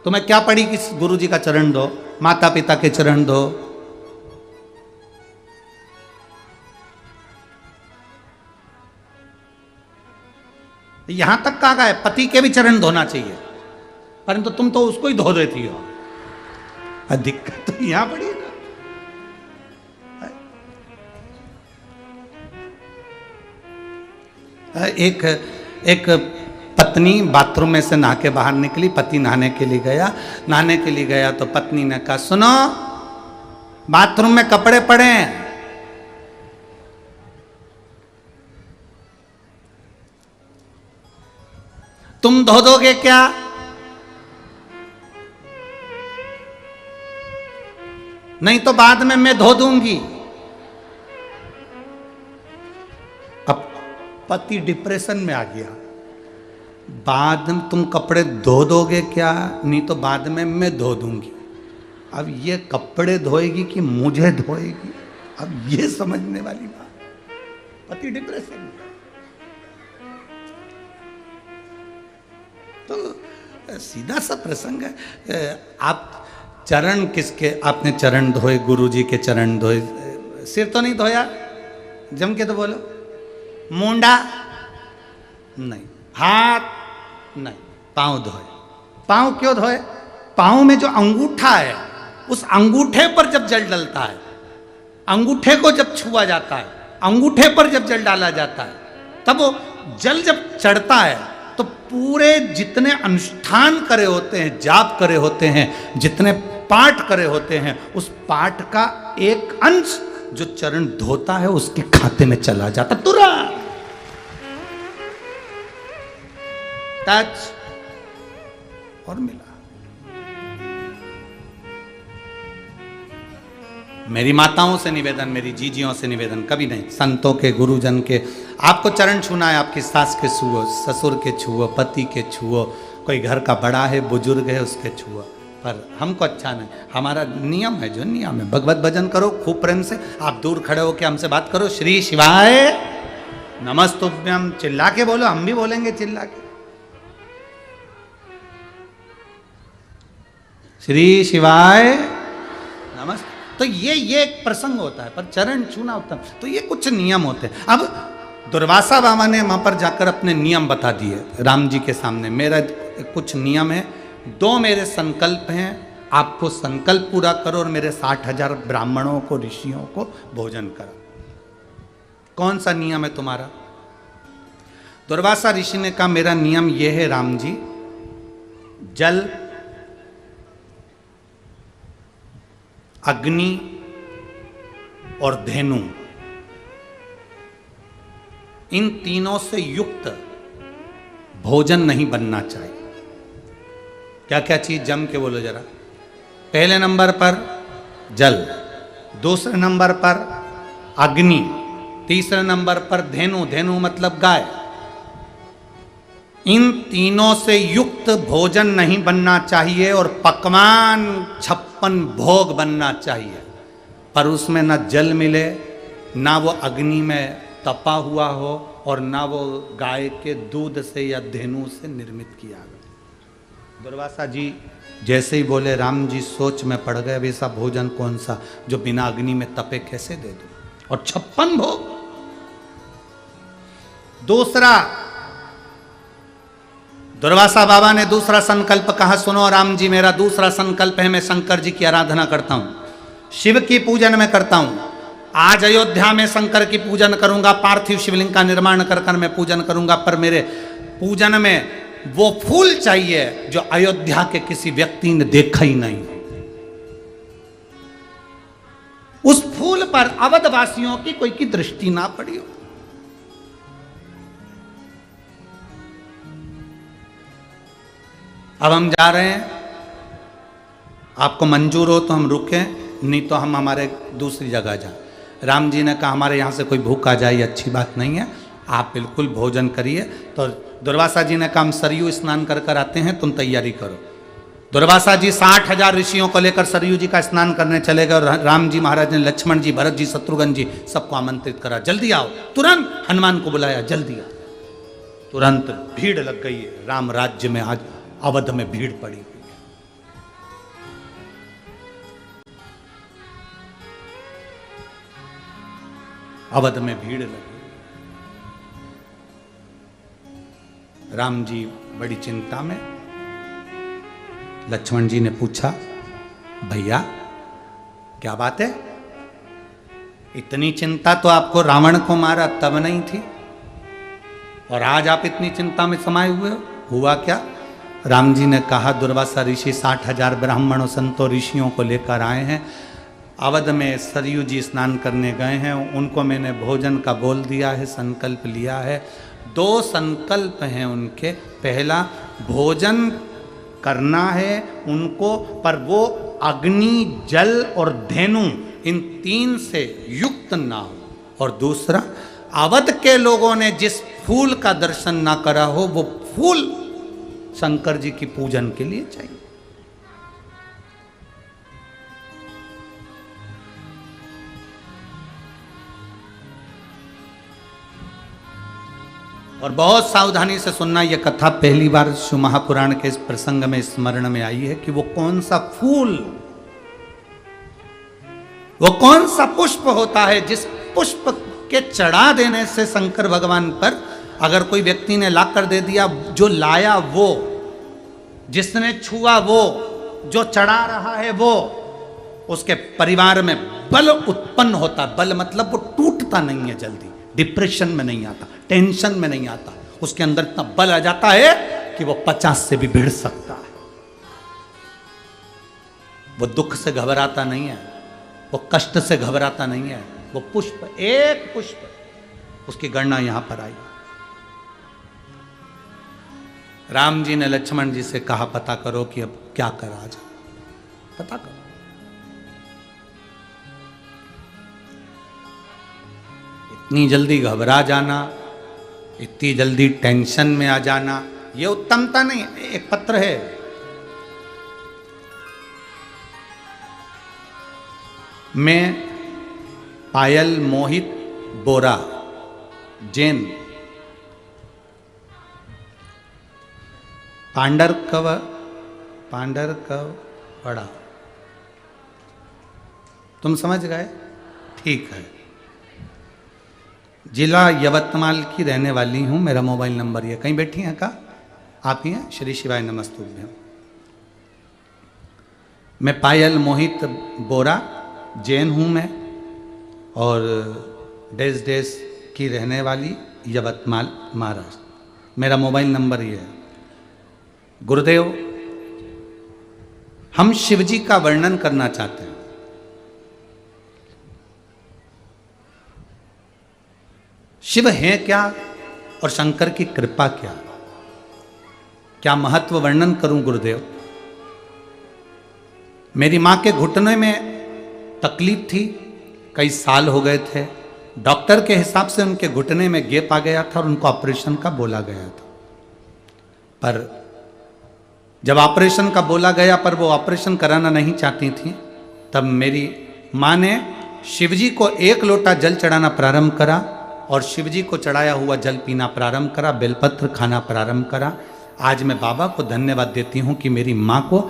तुम्हें क्या पड़ी कि गुरु जी का चरण धो, माता पिता के चरण धो? यहां तक कहा है पति के भी चरण धोना चाहिए, परंतु तुम तो उसको ही धो देती हो। दिक्कत तो यहां पड़ी है ना। एक पत्नी बाथरूम में से नहा के बाहर निकली, पति नहाने के लिए गया तो पत्नी ने कहा, सुनो बाथरूम में कपड़े पड़े हैं, तुम धो दोगे क्या? नहीं तो बाद में मैं धो दूंगी। अब पति डिप्रेशन में आ गया, बाद में तुम कपड़े धो दोगे क्या? नहीं तो बाद में मैं धो दूंगी। अब ये कपड़े धोएगी कि मुझे धोएगी? अब ये समझने वाली बात। पति डिप्रेशन में। तो सीधा सा प्रसंग है। आप चरण किसके, आपने चरण धोए, गुरु जी के चरण धोए, सिर तो नहीं धोया? जम के तो बोलो। मुंडा नहीं, हाथ नहीं, पांव धोए। पांव क्यों धोए? पांव में जो अंगूठा है, उस अंगूठे पर जब जल डलता है, अंगूठे को जब छुआ जाता है, अंगूठे पर जब जल डाला जाता है, तब वो जल जब चढ़ता है तो पूरे जितने अनुष्ठान करे होते हैं, जाप करे होते हैं, जितने पाठ करे होते हैं, उस पाठ का एक अंश जो चरण धोता है उसके खाते में चला जाता तुरंत। टच और मिला। मेरी माताओं से निवेदन, मेरी जीजियों से निवेदन, कभी नहीं, संतों के, गुरुजन के, आपको चरण छूना है, आपकी सास के छुओ, ससुर के छुओ, पति के छुओ, कोई घर का बड़ा है, बुजुर्ग है, उसके छुओ। पर हमको अच्छा नहीं, हमारा नियम है, जो नियम है, भगवत भजन करो खूब प्रेम से। आप दूर खड़े होकर हमसे बात करो, श्री शिवाय नमस्तुभ्यम चिल्ला के बोलो, हम भी बोलेंगे चिल्ला के, श्री शिवाय नमस्ते। तो ये एक प्रसंग होता है, पर चरण छूना उत्तम। तो ये कुछ नियम होते हैं। अब दुर्वासा बाबा ने वहां पर जाकर अपने नियम बता दिए राम जी के सामने। मेरा कुछ नियम है, 2 मेरे संकल्प हैं, आपको संकल्प पूरा करो और मेरे 60,000 ब्राह्मणों को, ऋषियों को भोजन करो। कौन सा नियम है तुम्हारा? दुर्वासा ऋषि ने कहा, मेरा नियम यह है राम जी, जल, अग्नि और धेनु, इन तीनों से युक्त भोजन नहीं बनना चाहिए। क्या क्या चीज? जम के बोलो जरा। पहले नंबर पर जल, दूसरे नंबर पर अग्नि, तीसरे नंबर पर धेनु, धेनु मतलब गाय। इन तीनों से युक्त भोजन नहीं बनना चाहिए और पकवान 56 भोग बनना चाहिए, पर उसमें ना जल मिले, ना वो अग्नि में तपा हुआ हो, और ना वो गाय के दूध से या धेनु से निर्मित किया गया। दुर्वासा जी जैसे ही बोले, राम जी सोच में पड़ गए, वैसा भोजन कौन सा जो बिना अग्नि में तपे कैसे दे दूं, और 56 भोग। दूसरा, दुर्वासा बाबा ने दूसरा संकल्प कहा, सुनो राम जी, मेरा दूसरा संकल्प है, मैं शंकर जी की आराधना करता हूं, शिव की पूजन में करता हूं। आज अयोध्या में शंकर की पूजन करूंगा, पार्थिव शिवलिंग का निर्माण कर मैं पूजन करूंगा, पर मेरे पूजन में वो फूल चाहिए जो अयोध्या के किसी व्यक्ति ने देखा ही नहीं। उस फूल पर अवधवासियों की कोई की दृष्टि ना पड़ी हो। अब हम जा रहे हैं, आपको मंजूर हो तो हम रुकें, नहीं तो हम हमारे दूसरी जगह जाएं। राम जी ने कहा, हमारे यहाँ से कोई भूखा जाए ये अच्छी बात नहीं है, आप बिल्कुल भोजन करिए। तो दुर्वासा जी ने कहा, हम सरयू स्नान कर आते हैं, तुम तैयारी करो। दुर्वासा जी 60,000 ऋषियों को लेकर सरयू जी का स्नान करने चले गए, और राम जी महाराज ने लक्ष्मण जी, भरत जी, शत्रुघ्न जी सबको आमंत्रित करा, जल्दी आओ। तुरंत हनुमान को बुलाया, जल्दी आओ। तुरंत भीड़ लग गई है। राम राज्य में आज अवध में भीड़ पड़ी हुई है। अवध में भीड़ लगी। राम जी बड़ी चिंता में। लक्ष्मण जी ने पूछा, भैया क्या बात है? इतनी चिंता तो आपको रावण को मारा तब नहीं थी, और आज आप इतनी चिंता में समाये हुए हो, हुआ क्या? राम जी ने कहा, दुर्वासा ऋषि 60,000 ब्राह्मणों संतों ऋषियों को लेकर आए हैं। अवध में सरयू जी स्नान करने गए हैं, उनको मैंने भोजन का बोल दिया है, संकल्प लिया है। 2 संकल्प हैं उनके। पहला, भोजन करना है उनको, पर वो अग्नि, जल और धेनु इन 3 से युक्त ना हो। और दूसरा, अवध के लोगों ने जिस फूल का दर्शन ना करा हो, वो फूल शंकर जी की पूजन के लिए चाहिए। और बहुत सावधानी से सुनना, यह कथा पहली बार शिव महापुराण के इस प्रसंग में स्मरण में आई है कि वो कौन सा फूल, वो कौन सा पुष्प होता है जिस पुष्प के चढ़ा देने से शंकर भगवान पर अगर कोई व्यक्ति ने लाकर दे दिया, जो लाया वो, जिसने छुआ वो, जो चढ़ा रहा है वो, उसके परिवार में बल उत्पन्न होता। बल मतलब वो टूटता नहीं है जल्दी, डिप्रेशन में नहीं आता, टेंशन में नहीं आता, उसके अंदर इतना बल आ जाता है कि वो 50 से भी भिड़ सकता है। वो दुख से घबराता नहीं है, वो कष्ट से घबराता नहीं है। वो पुष्प, एक पुष्प, उसकी गणना यहां पर आई। राम जी ने लक्ष्मण जी से कहा, पता करो कि अब क्या करा जाए, पता करो। इतनी जल्दी घबरा जाना, इतनी जल्दी टेंशन में आ जाना, यह उत्तमता नहीं। एक पत्र है, मैं पायल मोहित बोरा, जैन, पांडरकव पड़ा। तुम समझ गए? ठीक है। जिला यवतमाल की रहने वाली हूँ। मेरा मोबाइल नंबर ये, कहीं बैठी हैं का? आप ही हैं? श्री शिवाय नमस्तुभ्यम। मैं पायल मोहित बोरा, जैन हूँ मैं, और देश की रहने वाली, यवतमाल महाराष्ट्र। मेरा मोबाइल नंबर ये है। गुरुदेव, हम शिव जी का वर्णन करना चाहते हैं। शिव है क्या और शंकर की कृपा क्या? क्या महत्व वर्णन करूं गुरुदेव? मेरी मां के घुटने में तकलीफ थी, कई साल हो गए थे। डॉक्टर के हिसाब से उनके घुटने में गैप आ गया था और उनको ऑपरेशन का बोला गया था। पर जब ऑपरेशन का बोला गया, पर वो ऑपरेशन कराना नहीं चाहती थी, तब मेरी मां ने शिवजी को 1 लोटा जल चढ़ाना प्रारंभ करा और शिवजी को चढ़ाया हुआ जल पीना प्रारंभ करा, बेलपत्र खाना प्रारंभ करा। आज मैं बाबा को धन्यवाद देती हूँ कि मेरी माँ को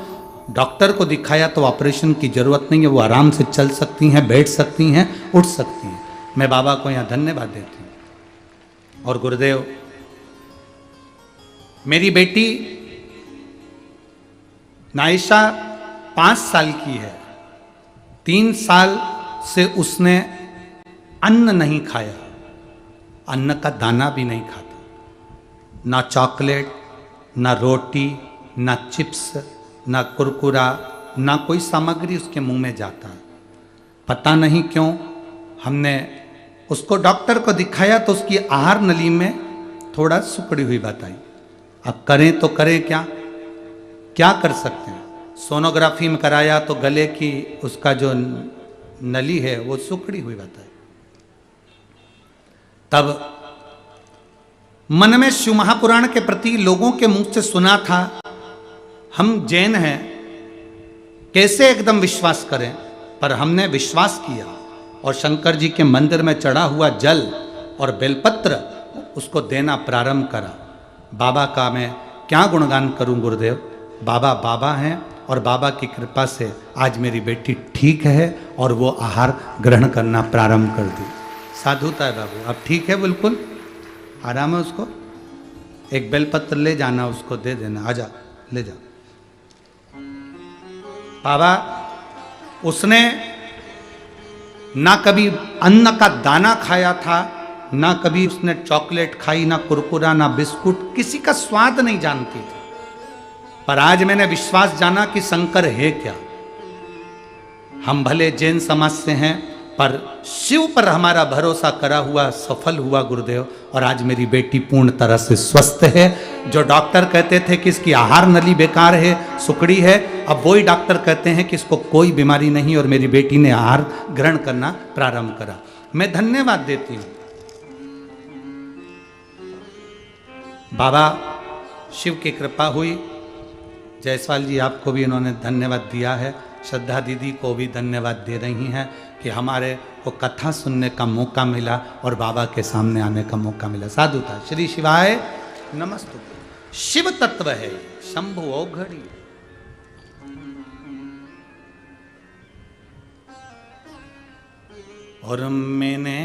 डॉक्टर को दिखाया तो ऑपरेशन की जरूरत नहीं है, वो आराम से चल सकती हैं, बैठ सकती हैं, उठ सकती हैं। मैं बाबा को यहाँ धन्यवाद देती हूँ। और गुरुदेव, मेरी बेटी नायशा 5 साल की है। 3 साल से उसने अन्न नहीं खाया, अन्न का दाना भी नहीं खाता, ना चॉकलेट, ना रोटी, ना चिप्स, ना कुरकुरा, ना कोई सामग्री उसके मुंह में जाता। पता नहीं क्यों हमने उसको डॉक्टर को दिखाया तो उसकी आहार नली में थोड़ा सुकड़ी हुई बात आई। अब करें तो करें क्या, क्या कर सकते हैं? सोनोग्राफी में कराया तो गले की उसका जो नली है वो सुकड़ी हुई बात आई। तब मन में शिव महापुराण के प्रति लोगों के मुख से सुना था, हम जैन हैं, कैसे एकदम विश्वास करें? पर हमने विश्वास किया और शंकर जी के मंदिर में चढ़ा हुआ जल और बेलपत्र उसको देना प्रारंभ करा। बाबा का मैं क्या गुणगान करूं गुरुदेव। बाबा बाबा हैं और बाबा की कृपा से आज मेरी बेटी ठीक है और वो आहार ग्रहण करना प्रारंभ कर दी। साधुता है बाबू, अब ठीक है, बिल्कुल आराम है उसको। एक बेलपत्र ले जाना, उसको दे देना, आजा ले जा। बाबा उसने ना कभी अन्न का दाना खाया था, ना कभी उसने चॉकलेट खाई, ना कुरकुरा, ना बिस्कुट, किसी का स्वाद नहीं जानती थी। पर आज मैंने विश्वास जाना कि शंकर है क्या। हम भले जैन समाज से हैं पर शिव पर हमारा भरोसा करा हुआ सफल हुआ गुरुदेव, और आज मेरी बेटी पूर्ण तरह से स्वस्थ है। जो डॉक्टर कहते थे कि इसकी आहार नली बेकार है, सुकड़ी है, अब वही डॉक्टर कहते हैं कि इसको कोई बीमारी नहीं, और मेरी बेटी ने आहार ग्रहण करना प्रारंभ करा। मैं धन्यवाद देती हूं बाबा, शिव की कृपा हुई। जायसवाल जी आपको भी इन्होंने धन्यवाद दिया है, श्रद्धा दीदी को भी धन्यवाद दे रही हैं कि हमारे को कथा सुनने का मौका मिला और बाबा के सामने आने का मौका मिला। साधुता। श्री शिवाय नमस्तुते। शिव तत्व है शंभु औघड़ी। और मैंने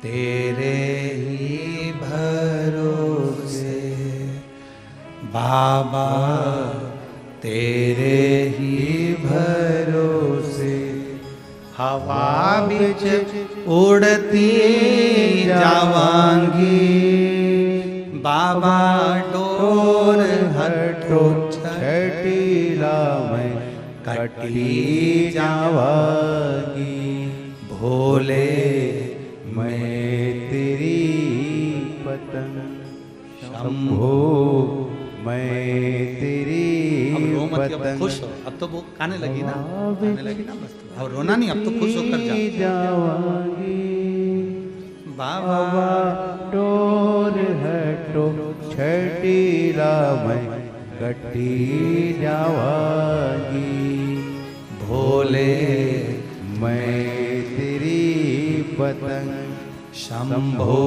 तेरे ही भरोसे बाबा, तेरे ही भरोसे हवा बिच उड़ती जावांगी। बाबा डोर हटो छठीला मैं कटी जावांगी। भोले मैं तेरी पतंग शंभो, मैं तेरी अब रो मत, अब पतंग। खुश हो। अब तो वो गाने लगी ना, गाने लगी ना, बस अब रोना नहीं, अब तो खुश होकर जावांगी। बाबा डोर हटो छठीला मैं कटी जावांगी। भोले मैं तेरी पतंग शंभो।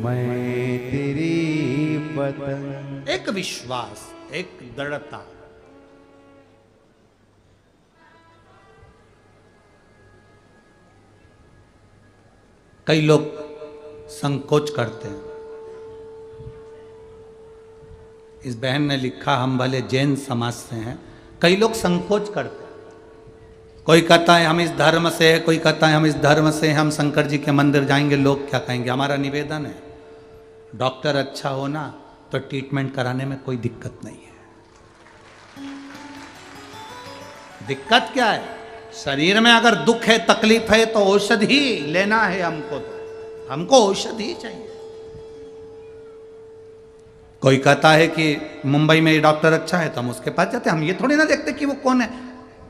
मैं तेरी पतंग। एक विश्वास, एक दृढ़ता। कई लोग संकोच करते हैं। इस बहन ने लिखा, हम भले जैन समाज से हैं, कई लोग संकोच करते हैं। कोई कहता है हम इस धर्म से है, कोई कहता है हम इस धर्म से हैं, हम शंकर जी के मंदिर जाएंगे, लोग क्या कहेंगे। हमारा निवेदन है, डॉक्टर अच्छा हो ना तो ट्रीटमेंट कराने में कोई दिक्कत नहीं है। दिक्कत क्या है? शरीर में अगर दुख है, तकलीफ है तो औषधि लेना है हमको, तो हमको औषधि चाहिए। कोई कहता है कि मुंबई में ये डॉक्टर अच्छा है तो हम उसके पास जाते हैं। हम ये थोड़ी ना देखते कि वो कौन है,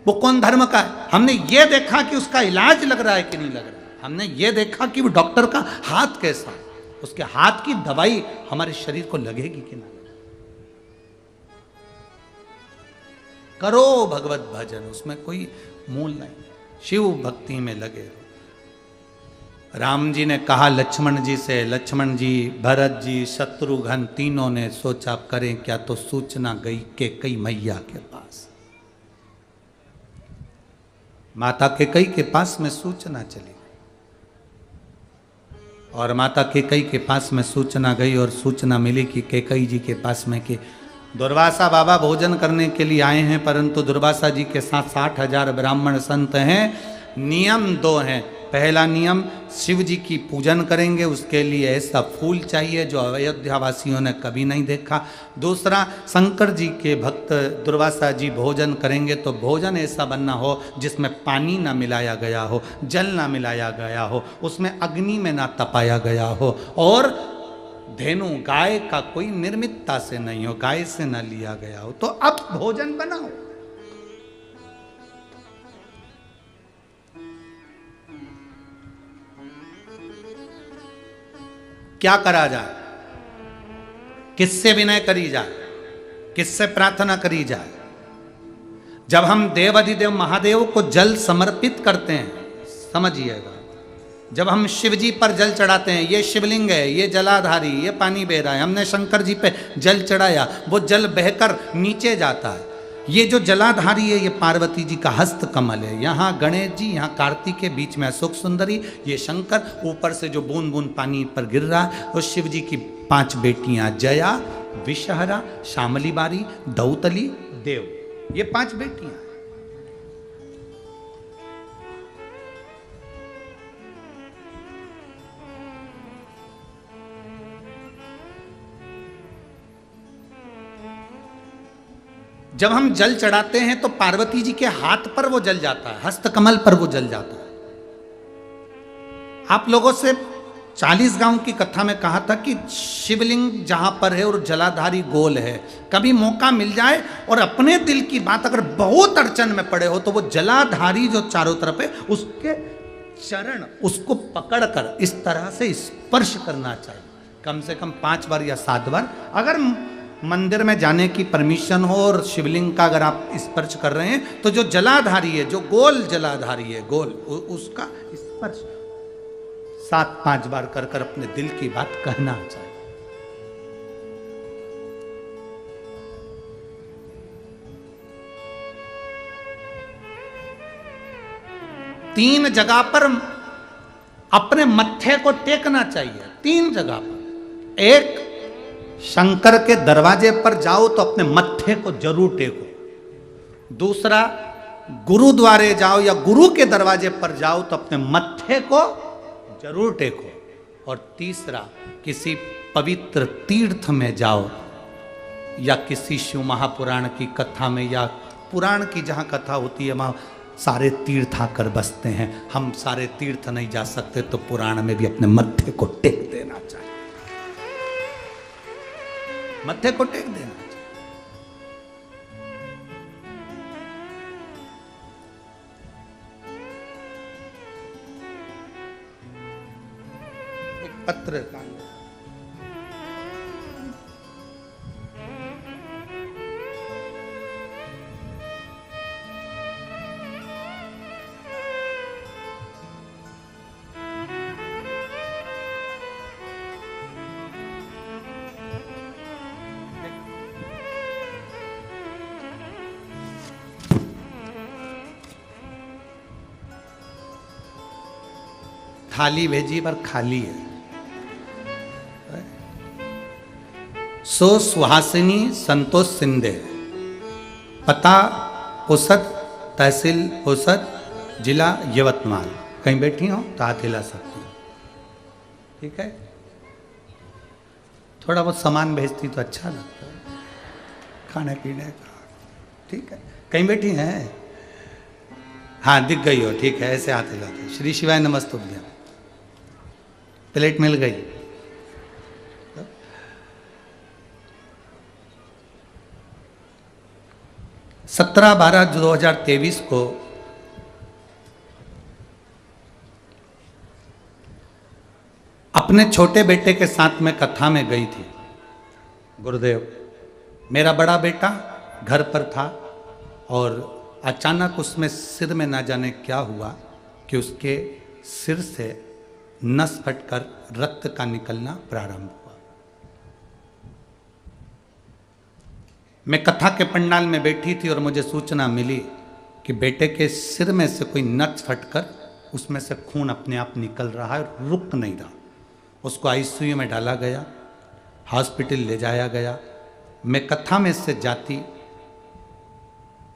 वो कौन धर्म का है। हमने ये देखा कि उसका इलाज लग रहा है कि नहीं लग रहा है। हमने ये देखा कि वो डॉक्टर का हाथ कैसा है, उसके हाथ की दवाई हमारे शरीर को लगेगी कि ना। करो भगवत भजन, उसमें कोई मूल नहीं। शिव भक्ति में लगे। राम जी ने कहा लक्ष्मण जी से, लक्ष्मण जी, भरत जी, शत्रुघ्न तीनों ने सोचा करें क्या, तो सूचना गई कैकेयी मैया के पास। माता कैकेयी के पास में सूचना चली और माता कैकेयी के पास में सूचना गई और सूचना मिली कि कैकेयी जी के पास में कि दुर्वासा बाबा भोजन करने के लिए आए हैं, परंतु दुर्वासा जी के साथ 60,000 ब्राह्मण संत हैं। नियम 2 हैं। पहला नियम, शिव जी की पूजन करेंगे, उसके लिए ऐसा फूल चाहिए जो अयोध्या वासियों ने कभी नहीं देखा। दूसरा, शंकर जी के भक्त दुर्वासा जी भोजन करेंगे तो भोजन ऐसा बनना हो जिसमें पानी ना मिलाया गया हो, जल ना मिलाया गया हो, उसमें अग्नि में ना तपाया गया हो, और धेनु गाय का कोई निर्मितता से नहीं हो, गाय से ना लिया गया हो। तो अब भोजन बनाओ। क्या करा जाए? किससे विनय करी जाए? किससे प्रार्थना करी जाए? जब हम देव अधिदेव महादेव को जल समर्पित करते हैं, समझिएगा, जब हम शिव जी पर जल चढ़ाते हैं, ये शिवलिंग है, ये जलाधारी, ये पानी बह रहा है, हमने शंकर जी पे जल चढ़ाया, वो जल बहकर नीचे जाता है। ये जो जलाधारी है, ये पार्वती जी का हस्त कमल है। यहाँ गणेश जी, यहाँ कार्तिक के बीच में अशोक सुंदरी, ये शंकर, ऊपर से जो बूंद बूंद पानी पर गिर रहा है, और शिव जी की 5 बेटियां, जया, विषहरा, श्यामली बारी, दौतली, देव, ये 5 बेटियां। जब हम जल चढ़ाते हैं तो पार्वती जी के हाथ पर वो जल जाता है, हस्तकमल पर वो जल जाता है। आप लोगों से 40 गांव की कथा में कहा था कि शिवलिंग जहां पर है और जलाधारी गोल है। कभी मौका मिल जाए और अपने दिल की बात अगर बहुत अड़चन में पड़े हो तो वो जलाधारी जो चारों तरफ है, उसके चरण, उसको पकड़कर इस तरह से स्पर्श करना चाहिए, कम से कम 5 बार या 7 बार। अगर मंदिर में जाने की परमिशन हो और शिवलिंग का अगर आप स्पर्श कर रहे हैं तो जो जलाधारी है, जो गोल जलाधारी है, गोल, उसका स्पर्श 7-5 बार कर कर अपने दिल की बात कहना चाहिए। तीन जगह पर अपने मत्थे को टेकना चाहिए, 3 जगह पर। एक, शंकर के दरवाजे पर जाओ तो अपने मत्थे को जरूर टेको। दूसरा, गुरुद्वारे जाओ या गुरु के दरवाजे पर जाओ तो अपने मत्थे को जरूर टेको। और तीसरा, किसी पवित्र तीर्थ में जाओ या किसी शिव महापुराण की कथा में या पुराण की जहाँ कथा होती है वहाँ सारे तीर्थ आकर बसते हैं। हम सारे तीर्थ नहीं जा सकते तो पुराण में भी अपने मत्थे को टेक देना चाहिए, मत्थे को टेक देना चाहिए। एक पत्र का थाली भेजी पर खाली है। सो सुहासिनी संतोष सिंधे, पता पुसद, तहसील पुसद, जिला यवतमाल। कहीं बैठी हो तो हाथ हिला सकती हो, ठीक है। थोड़ा बहुत सामान भेजती तो अच्छा लगता है, खाने पीने का, ठीक है। कहीं बैठी हैं? हाँ, दिख गई हो, ठीक है, ऐसे हाथ हिलाते। श्री शिवाय नमस्तुभ्यम। प्लेट मिल गई। 17/12/2023 को अपने छोटे बेटे के साथ में कथा में गई थी। गुरुदेव, मेरा बड़ा बेटा घर पर था और अचानक उसमें सिर में ना जाने क्या हुआ कि उसके सिर से नस फटकर रक्त का निकलना प्रारंभ हुआ। मैं कथा के पंडाल में बैठी थी और मुझे सूचना मिली कि बेटे के सिर में से कोई नस फटकर उसमें से खून अपने आप निकल रहा है और रुक नहीं रहा। उसको आईसीयू में डाला गया, हॉस्पिटल ले जाया गया। मैं कथा में से जाती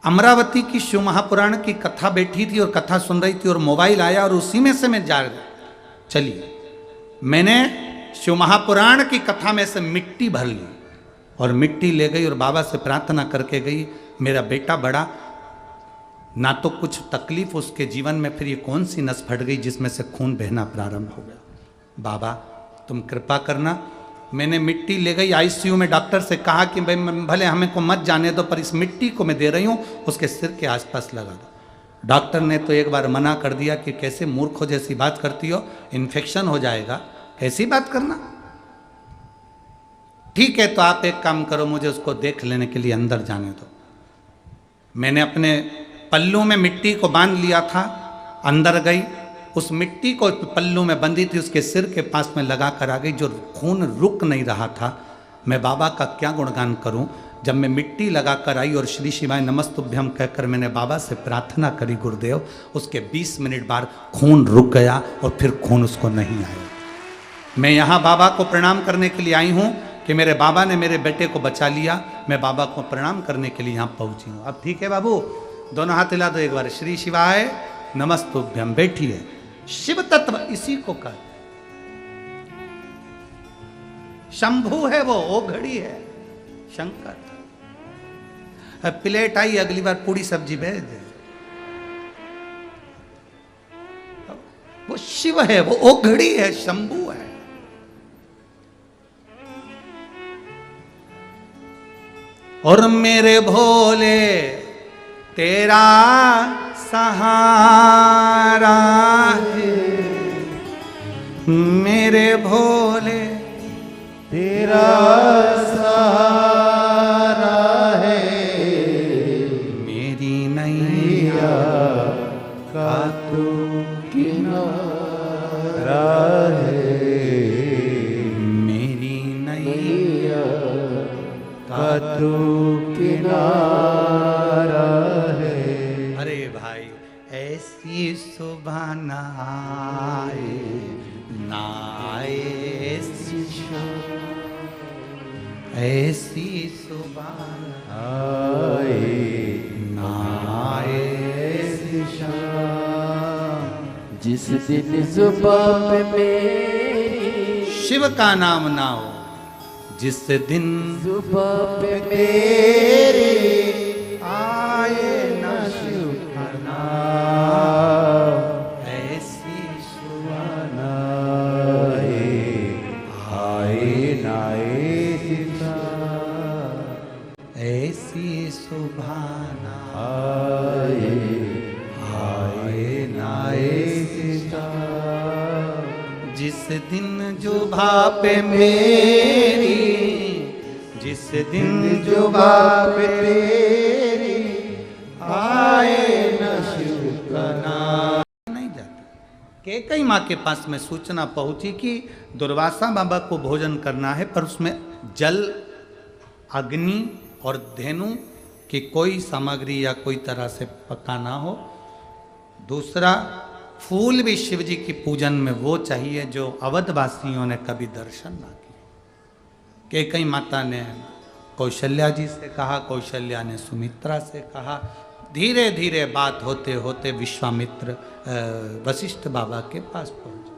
अमरावती की शिव महापुराण की कथा बैठी थी और कथा सुन रही थी और मोबाइल आया और उसी में से मैं जा चली। मैंने शिव महापुराण की कथा में से मिट्टी भर ली और मिट्टी ले गई और बाबा से प्रार्थना करके गई, मेरा बेटा बड़ा, ना तो कुछ तकलीफ उसके जीवन में, फिर ये कौन सी नस फट गई जिसमें से खून बहना प्रारंभ हो गया। बाबा तुम कृपा करना। मैंने मिट्टी ले गई, आईसीयू में डॉक्टर से कहा कि भाई भले हमें को मत जाने दो, पर इस मिट्टी को मैं दे रही हूँ, उसके सिर के आसपास लगा दो। डॉक्टर ने तो एक बार मना कर दिया कि कैसे मूर्खों जैसी बात करती हो, इन्फेक्शन हो जाएगा, ऐसी बात करना। ठीक है, तो आप एक काम करो, मुझे उसको देख लेने के लिए अंदर जाने दो। मैंने अपने पल्लू में मिट्टी को बांध लिया था, अंदर गई, उस मिट्टी को पल्लू में बंधी थी, उसके सिर के पास में लगा कर आ गई। जो खून रुक नहीं रहा था, मैं बाबा का क्या गुणगान करूं। जब मैं मिट्टी लगा कर आई और श्री शिवाय नमस्तुभ्यम कहकर मैंने बाबा से प्रार्थना करी गुरुदेव, उसके 20 मिनट बाद खून रुक गया और फिर खून उसको नहीं आया। मैं यहाँ बाबा को प्रणाम करने के लिए आई हूँ कि मेरे बाबा ने मेरे बेटे को बचा लिया। मैं बाबा को प्रणाम करने के लिए यहाँ पहुँची हूँ। अब ठीक है बाबू, दोनों हाथ हिला दो एक बार। श्री शिवाय नमस्तुभ्यम। बैठिए। शिव तत्व इसी को कहते हैं। शंभु है वो, ओघड़ी है शंकर। अब प्लेट आई, अगली बार पूरी सब्जी भेज दे। वो शिव है, वो ओघड़ी है, शंभु है। और मेरे भोले तेरा सहारा है, मेरे भोले तेरा सहारा है, मेरी नैया का तू किनारा है, मेरी नैया का तू किनारा है। अरे भाई, ऐसी सुबह ना आए ना आए, ऐसी सुबह आए ना आए, ऐसी शाम जिस दिन सुबह पे मेरी शिव का नाम ना हो, जिस दिन सुबह पे मेरी आए ना शिव का नाम, ऐसी सुबह ना आए ना ऐसी शाम, ऐसी सुबह ना आए ना ऐसी शाम, जिस दिन जुबा पे मेरी, जिस दिन जुबा पे तेरी आए न शिव का नाम। नहीं जाता। कैकई माँ के पास में सूचना पहुंची कि दुर्वासा बाबा को भोजन करना है, पर उसमें जल, अग्नि और धेनु की कोई सामग्री या कोई तरह से पकाना हो। दूसरा, फूल भी शिव जी की पूजन में वो चाहिए जो अवधवासियों ने कभी दर्शन ना किया। कैकई माता ने कौशल्या जी से कहा, कौशल्या ने सुमित्रा से कहा। धीरे धीरे बात होते होते विश्वामित्र वशिष्ठ बाबा के पास पहुंचे।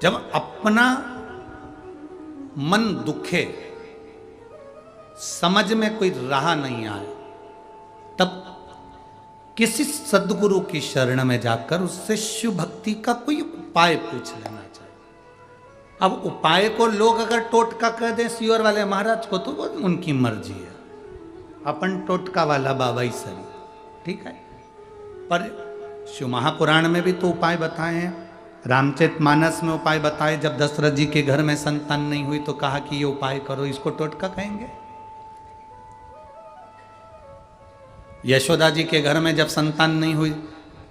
जब अपना मन दुखे, समझ में कोई राह नहीं आए, तब किसी सद्गुरु की शरण में जाकर उससे शिव भक्ति का कोई उपाय पूछ लेना चाहिए। अब उपाय को लोग अगर टोटका कह दें सियोर वाले महाराज को, तो वो उनकी मर्जी है। अपन टोटका वाला बाबा ही सही, ठीक है। पर शिव महापुराण में भी तो उपाय बताए हैं। रामचरितमानस में उपाय बताए। जब दशरथ जी के घर में संतान नहीं हुई तो कहा कि ये उपाय करो, इसको टोटका कहेंगे? यशोदा जी के घर में जब संतान नहीं हुई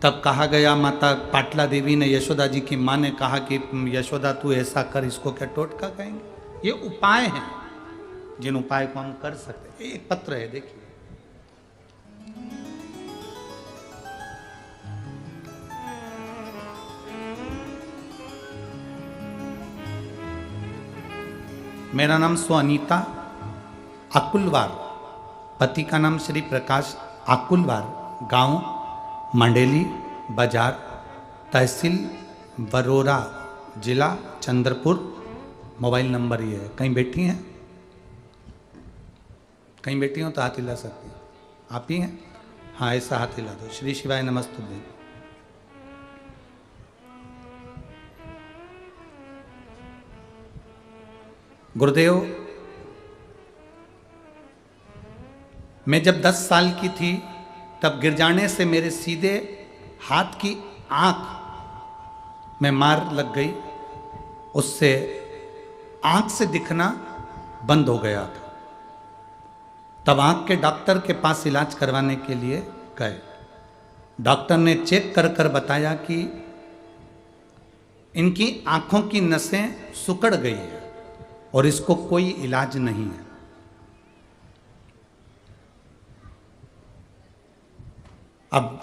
तब कहा गया, माता पाटला देवी ने यशोदा जी की माँ ने कहा कि यशोदा तू ऐसा कर, इसको क्या टोटका कहेंगे? ये उपाय हैं जिन उपाय को हम कर सकते हैं। एक पत्र है, देखिए। मेरा नाम सुअनीता आकुलवार, पति का नाम श्री प्रकाश आकुलवार, गांव मंडेली बाजार, तहसील बरोरा, जिला चंद्रपुर। मोबाइल नंबर ये है। कहीं बैठी हैं? कहीं बैठी हो तो हाथ हिला सकती हैं। आप ही हैं? हाँ, ऐसा हाथ हिला दो। श्री शिवाय नमस्तुभ्यं। गुरुदेव, मैं जब 10 साल की थी तब गिर जाने से मेरे सीधे हाथ की आंख में मार लग गई। उससे आंख से दिखना बंद हो गया था। तब आंख के डॉक्टर के पास इलाज करवाने के लिए गए। डॉक्टर ने चेक कर कर बताया कि इनकी आंखों की नसें सिकुड़ गई है और इसको कोई इलाज नहीं है। अब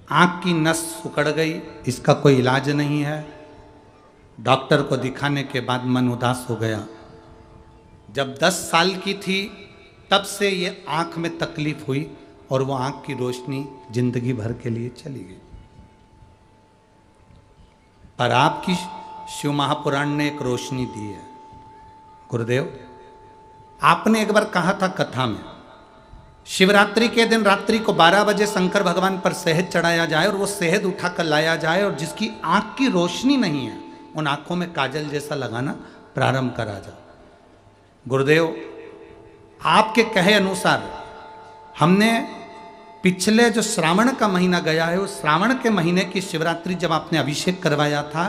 आंख की नस सिकुड़ गई, इसका कोई इलाज नहीं है। डॉक्टर को दिखाने के बाद मन उदास हो गया। जब 10 साल की थी तब से ये आंख में तकलीफ हुई और वो आंख की रोशनी जिंदगी भर के लिए चली गई। पर आपकी शिव महापुराण ने एक रोशनी दी है। गुरुदेव, आपने एक बार कहा था कथा में, शिवरात्रि के दिन रात्रि को 12 बजे शंकर भगवान पर शहद चढ़ाया जाए और वो शहद उठाकर लाया जाए और जिसकी आंख की रोशनी नहीं है उन आंखों में काजल जैसा लगाना प्रारंभ करा जाए। गुरुदेव, आपके कहे अनुसार हमने पिछले जो श्रावण का महीना गया है उस श्रावण के महीने की शिवरात्रि जब आपने अभिषेक करवाया था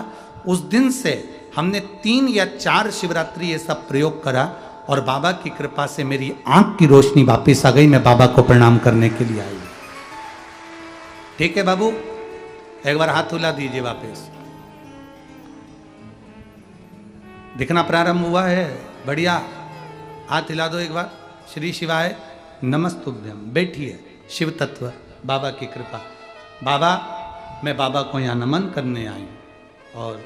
उस दिन से हमने 3 या 4 शिवरात्रि ये सब प्रयोग करा और बाबा की कृपा से मेरी आंख की रोशनी वापस आ गई। मैं बाबा को प्रणाम करने के लिए आई। ठीक है बाबू, एक बार हाथ हिला दीजिए, वापस दिखना प्रारंभ हुआ है। बढ़िया, हाथ हिला दो एक बार। श्री शिवाय नमस्तुभ्यम। बैठिए। शिव तत्व, बाबा की कृपा। बाबा, मैं बाबा को यहाँ नमन करने आई और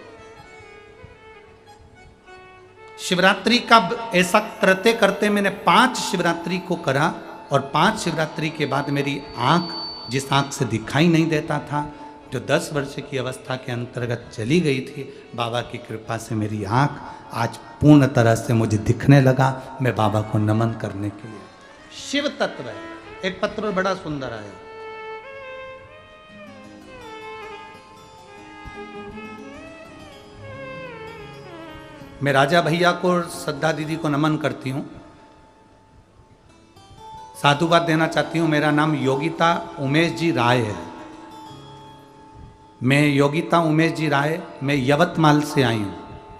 शिवरात्रि का ऐसा करते करते मैंने 5 शिवरात्रि को करा और 5 शिवरात्रि के बाद मेरी आंख, जिस आंख से दिखाई नहीं देता था, जो 10 वर्ष की अवस्था के अंतर्गत चली गई थी, बाबा की कृपा से मेरी आंख आज पूर्ण तरह से मुझे दिखने लगा। मैं बाबा को नमन करने के लिए। शिव तत्व है। एक पत्र बड़ा सुंदर आया। मैं राजा भैया को, श्रद्धा दीदी को नमन करती हूं, साधुवाद देना चाहती हूं। मेरा नाम योगिता उमेश जी राय है। मैं योगिता उमेश जी राय, मैं यवतमाल से आई हूं।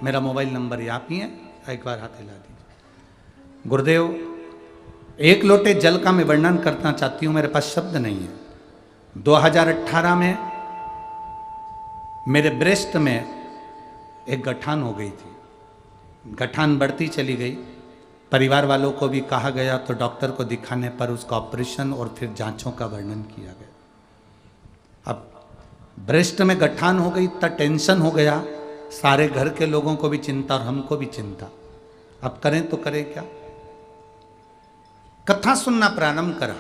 मेरा मोबाइल नंबर यहाँ ही है, एक बार हाथ हिला दीजिए। गुरुदेव, 1 लोटे जल का मैं वर्णन करना चाहती हूँ, मेरे पास शब्द नहीं है। 2018 में मेरे ब्रेस्ट में एक गठान हो गई थी। गठान बढ़ती चली गई। परिवार वालों को भी कहा गया तो डॉक्टर को दिखाने पर उसका ऑपरेशन और फिर जांचों का वर्णन किया गया। अब ब्रेस्ट में गठान हो गई, इतना टेंशन हो गया, सारे घर के लोगों को भी चिंता और हमको भी चिंता। अब करें तो करें क्या? कथा सुनना प्रारंभ करा।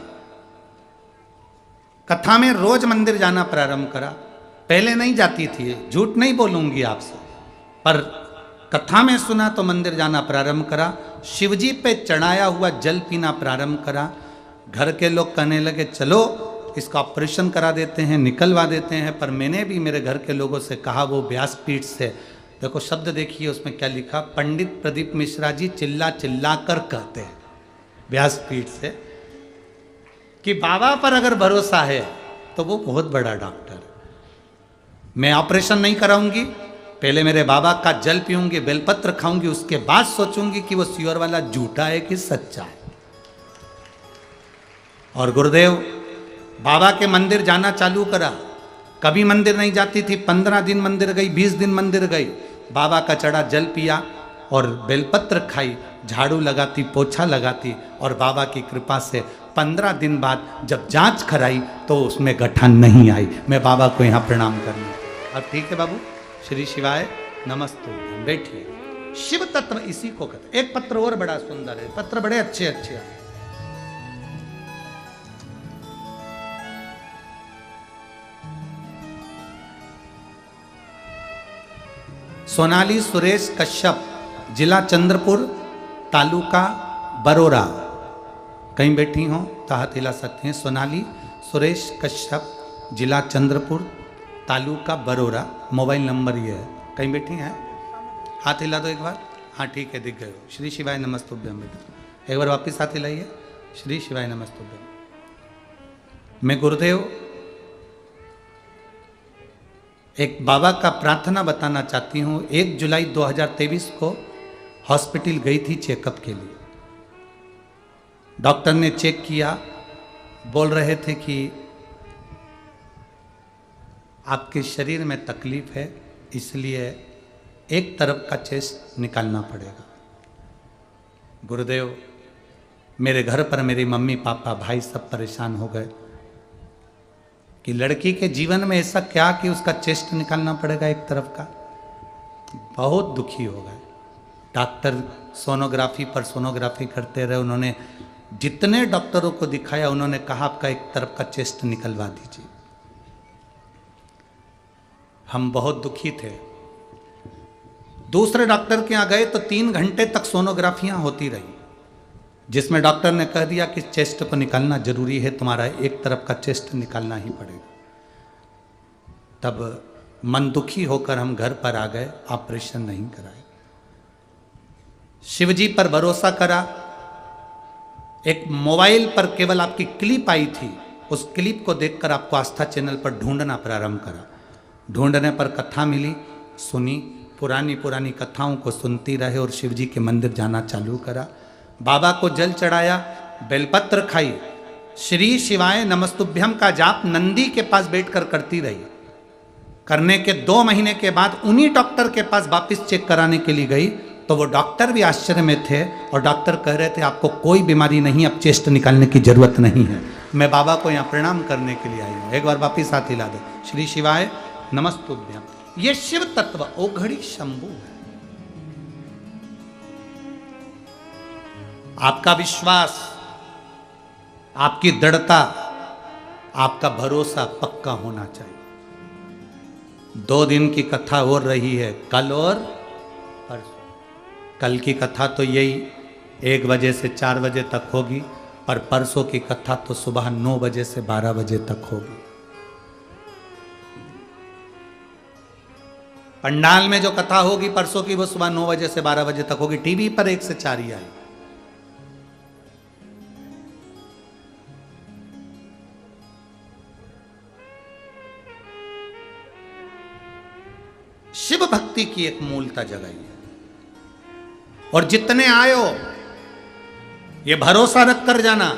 कथा में रोज मंदिर जाना प्रारंभ करा। पहले नहीं जाती थी, झूठ नहीं बोलूंगी आपसे, पर कथा में सुना तो मंदिर जाना प्रारंभ करा। शिवजी पे चढ़ाया हुआ जल पीना प्रारंभ करा। घर के लोग कहने लगे चलो इसका ऑपरेशन करा देते हैं, निकलवा देते हैं। पर मैंने भी मेरे घर के लोगों से कहा, वो व्यासपीठ से देखो शब्द देखिए उसमें क्या लिखा, पंडित प्रदीप मिश्रा जी चिल्ला चिल्ला कर कहते हैं व्यासपीठ से कि बाबा पर अगर भरोसा है तो वो बहुत बड़ा डॉक्टर है। मैं ऑपरेशन नहीं कराऊंगी, पहले मेरे बाबा का जल पीऊंगी, बेलपत्र खाऊंगी, उसके बाद सोचूंगी कि वो सियोर वाला झूठा है कि सच्चा है। और गुरुदेव, बाबा के मंदिर जाना चालू करा। कभी मंदिर नहीं जाती थी, 15 दिन मंदिर गई, 20 दिन मंदिर गई, बाबा का चढ़ा जल पिया और बेलपत्र खाई, झाड़ू लगाती, पोछा लगाती और बाबा की कृपा से 15 दिन बाद जब जांच कराई तो उसमें गठान नहीं आई। मैं बाबा को यहाँ प्रणाम करना। अब ठीक है बाबू, श्री शिवाय नमस्ते। बैठिए। शिव तत्व इसी को कहते। एक पत्र और बड़ा सुंदर है, पत्र बड़े अच्छे अच्छे हैं। सोनाली सुरेश कश्यप, जिला चंद्रपुर, तालुका बरोरा। कहीं बैठी हो तो हाथ हिला सकते हैं। सोनाली सुरेश कश्यप, जिला चंद्रपुर, तालुका बरोरा। मोबाइल नंबर ये है। कहीं बैठी हैं? हाथ हिला दो एक बार। हाँ ठीक है, दिख गए। श्री शिवाय नमस्तुभ्यम। एक बार वापिस हाथ हिलाइए। श्री शिवाय नमस्तुभ्यम। मैं गुरुदेव एक बाबा का प्रार्थना बताना चाहती हूँ। 1 जुलाई 2023 को हॉस्पिटल गई थी चेकअप के लिए। डॉक्टर ने चेक किया, बोल रहे थे कि आपके शरीर में तकलीफ है, इसलिए एक तरफ का चेस्ट निकालना पड़ेगा। गुरुदेव, मेरे घर पर मेरी मम्मी पापा भाई सब परेशान हो गए कि लड़की के जीवन में ऐसा क्या कि उसका चेस्ट निकालना पड़ेगा एक तरफ का। बहुत दुखी हो गए। डॉक्टर सोनोग्राफी पर सोनोग्राफी करते रहे। उन्होंने जितने डॉक्टरों को दिखाया, उन्होंने कहा आपका एक तरफ का चेस्ट निकलवा दीजिए। हम बहुत दुखी थे। दूसरे डॉक्टर के यहाँ गए तो 3 घंटे तक सोनोग्राफियां होती रही, जिसमें डॉक्टर ने कह दिया कि चेस्ट को निकालना जरूरी है, तुम्हारा एक तरफ का चेस्ट निकालना ही पड़ेगा। तब मन दुखी होकर हम घर पर आ गए, ऑपरेशन नहीं कराए। शिवजी पर भरोसा करा। एक मोबाइल पर केवल आपकी क्लिप आई थी, उस क्लिप को देखकर आपको आस्था चैनल पर ढूंढना प्रारंभ करा। ढूंढने पर कथा मिली, सुनी, पुरानी पुरानी कथाओं को सुनती रहे और शिवजी के मंदिर जाना चालू करा। बाबा को जल चढ़ाया, बेलपत्र खाई, श्री शिवाय नमस्तुभ्यम का जाप नंदी के पास बैठकर करती रही। करने के 2 महीने के बाद उन्हीं डॉक्टर के पास वापस चेक कराने के लिए गई तो वो डॉक्टर भी आश्चर्य में थे और डॉक्टर कह रहे थे आपको कोई बीमारी नहीं, अब चेस्ट निकालने की जरूरत नहीं है। मैं बाबा को यहाँ प्रणाम करने के लिए आई हूँ, एक बार वापिस हाथ हिला दे। श्री शिवाय नमस्तुभ्यम। ये शिव तत्व ओघड़ी शंभु है। आपका विश्वास, आपकी दृढ़ता, आपका भरोसा पक्का होना चाहिए। 2 दिन की कथा हो रही है, कल और परसों। कल की कथा तो यही 1 बजे से 4 बजे तक होगी, और परसों की कथा तो सुबह 9 बजे से 12 बजे तक होगी। पंडाल में जो कथा होगी परसों की, वो सुबह 9 बजे से 12 बजे तक होगी। टीवी पर 1 से 4 ही आई। शिव भक्ति की एक मूलता जगाई है, और जितने आयो ये भरोसा रख कर जाना,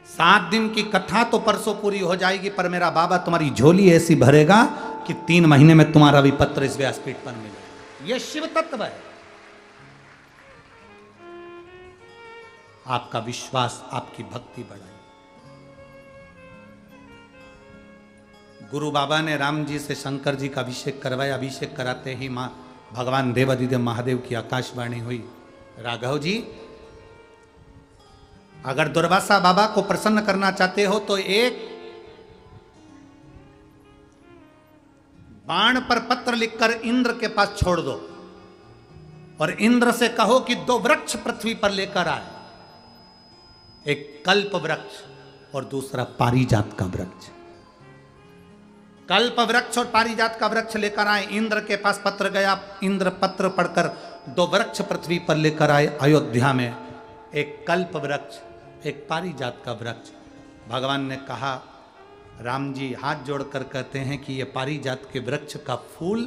7 दिन की कथा तो परसों पूरी हो जाएगी, पर मेरा बाबा तुम्हारी झोली ऐसी भरेगा कि 3 महीने में तुम्हारा भी पत्र इस व्यासपीठ पर मिलेगा। यह शिव तत्व है। आपका विश्वास, आपकी भक्ति बढ़ाए। गुरु बाबा ने राम जी से शंकर जी का अभिषेक करवाया। अभिषेक कराते ही मां भगवान देवादिदेव महादेव की आकाशवाणी हुई, राघव जी, अगर दुर्वासा बाबा को प्रसन्न करना चाहते हो तो एक बाण पर पत्र लिखकर इंद्र के पास छोड़ दो, और इंद्र से कहो कि 2 वृक्ष पृथ्वी पर लेकर आए, एक कल्प वृक्ष और दूसरा पारिजात का वृक्ष। कल्प वृक्ष और पारिजात का वृक्ष लेकर आए। इंद्र के पास पत्र गया। इंद्र पत्र पढ़कर 2 वृक्ष पृथ्वी पर लेकर आए अयोध्या में, एक कल्प वृक्ष, एक पारिजात का वृक्ष। भगवान ने कहा, राम जी हाथ जोड़कर कहते हैं कि ये पारिजात के वृक्ष का फूल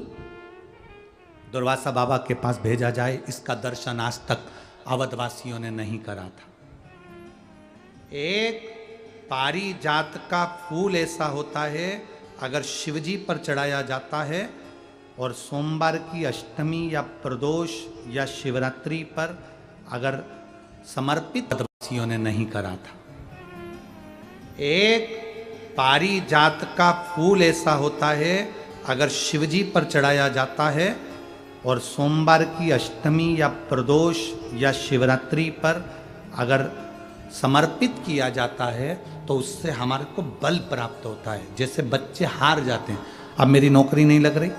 दुर्वासा बाबा के पास भेजा जाए। इसका दर्शन आज तक अवधवासियों ने नहीं करा था। एक पारिजात का फूल ऐसा होता है, अगर शिवजी पर चढ़ाया जाता है और सोमवार की अष्टमी या प्रदोष या शिवरात्रि पर अगर समर्पित, अवधवासियों ने नहीं करा था। एक पारिजात का फूल ऐसा होता है, अगर शिवजी पर चढ़ाया जाता है और सोमवार की अष्टमी या प्रदोष या शिवरात्रि पर अगर समर्पित किया जाता है तो उससे हमारे को बल प्राप्त होता है। जैसे बच्चे हार जाते हैं, अब मेरी नौकरी नहीं लग रही,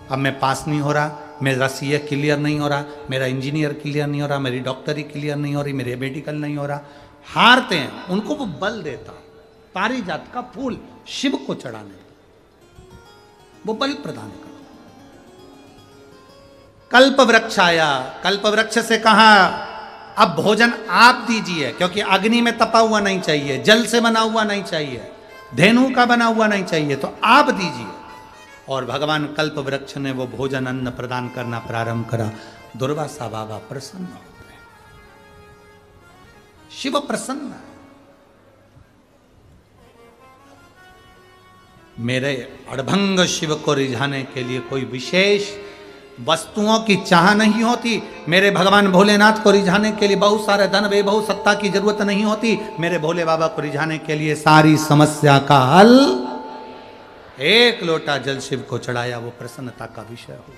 अब मैं पास नहीं हो रहा, मेरा सीए क्लियर नहीं हो रहा, मेरा इंजीनियर क्लियर नहीं हो रहा, मेरी डॉक्टरी क्लियर नहीं हो रही, मेरे मेडिकल नहीं हो रहा, हारते हैं। उनको वो बल देता, पारिजात का फूल शिव को चढ़ाने, वो बल प्रदान करता। कल्प वृक्ष आया, कल्प वृक्ष से कहा अब भोजन आप दीजिए, क्योंकि अग्नि में तपा हुआ नहीं चाहिए, जल से बना हुआ नहीं चाहिए, धेनु का बना हुआ नहीं चाहिए, तो आप दीजिए। और भगवान कल्प वृक्ष ने वो भोजन अन्न प्रदान करना प्रारंभ करा। दुर्वासा बाबा प्रसन्न हो गए। शिव प्रसन्न। मेरे अड़भंग शिव को रिझाने के लिए कोई विशेष वस्तुओं की चाह नहीं होती। मेरे भगवान भोलेनाथ को रिझाने के लिए बहुत सारे धन वैभव सत्ता की जरूरत नहीं होती। मेरे भोले बाबा को रिझाने के लिए सारी समस्या का हल, एक लोटा जल शिव को चढ़ाया, वो प्रसन्नता का विषय हो।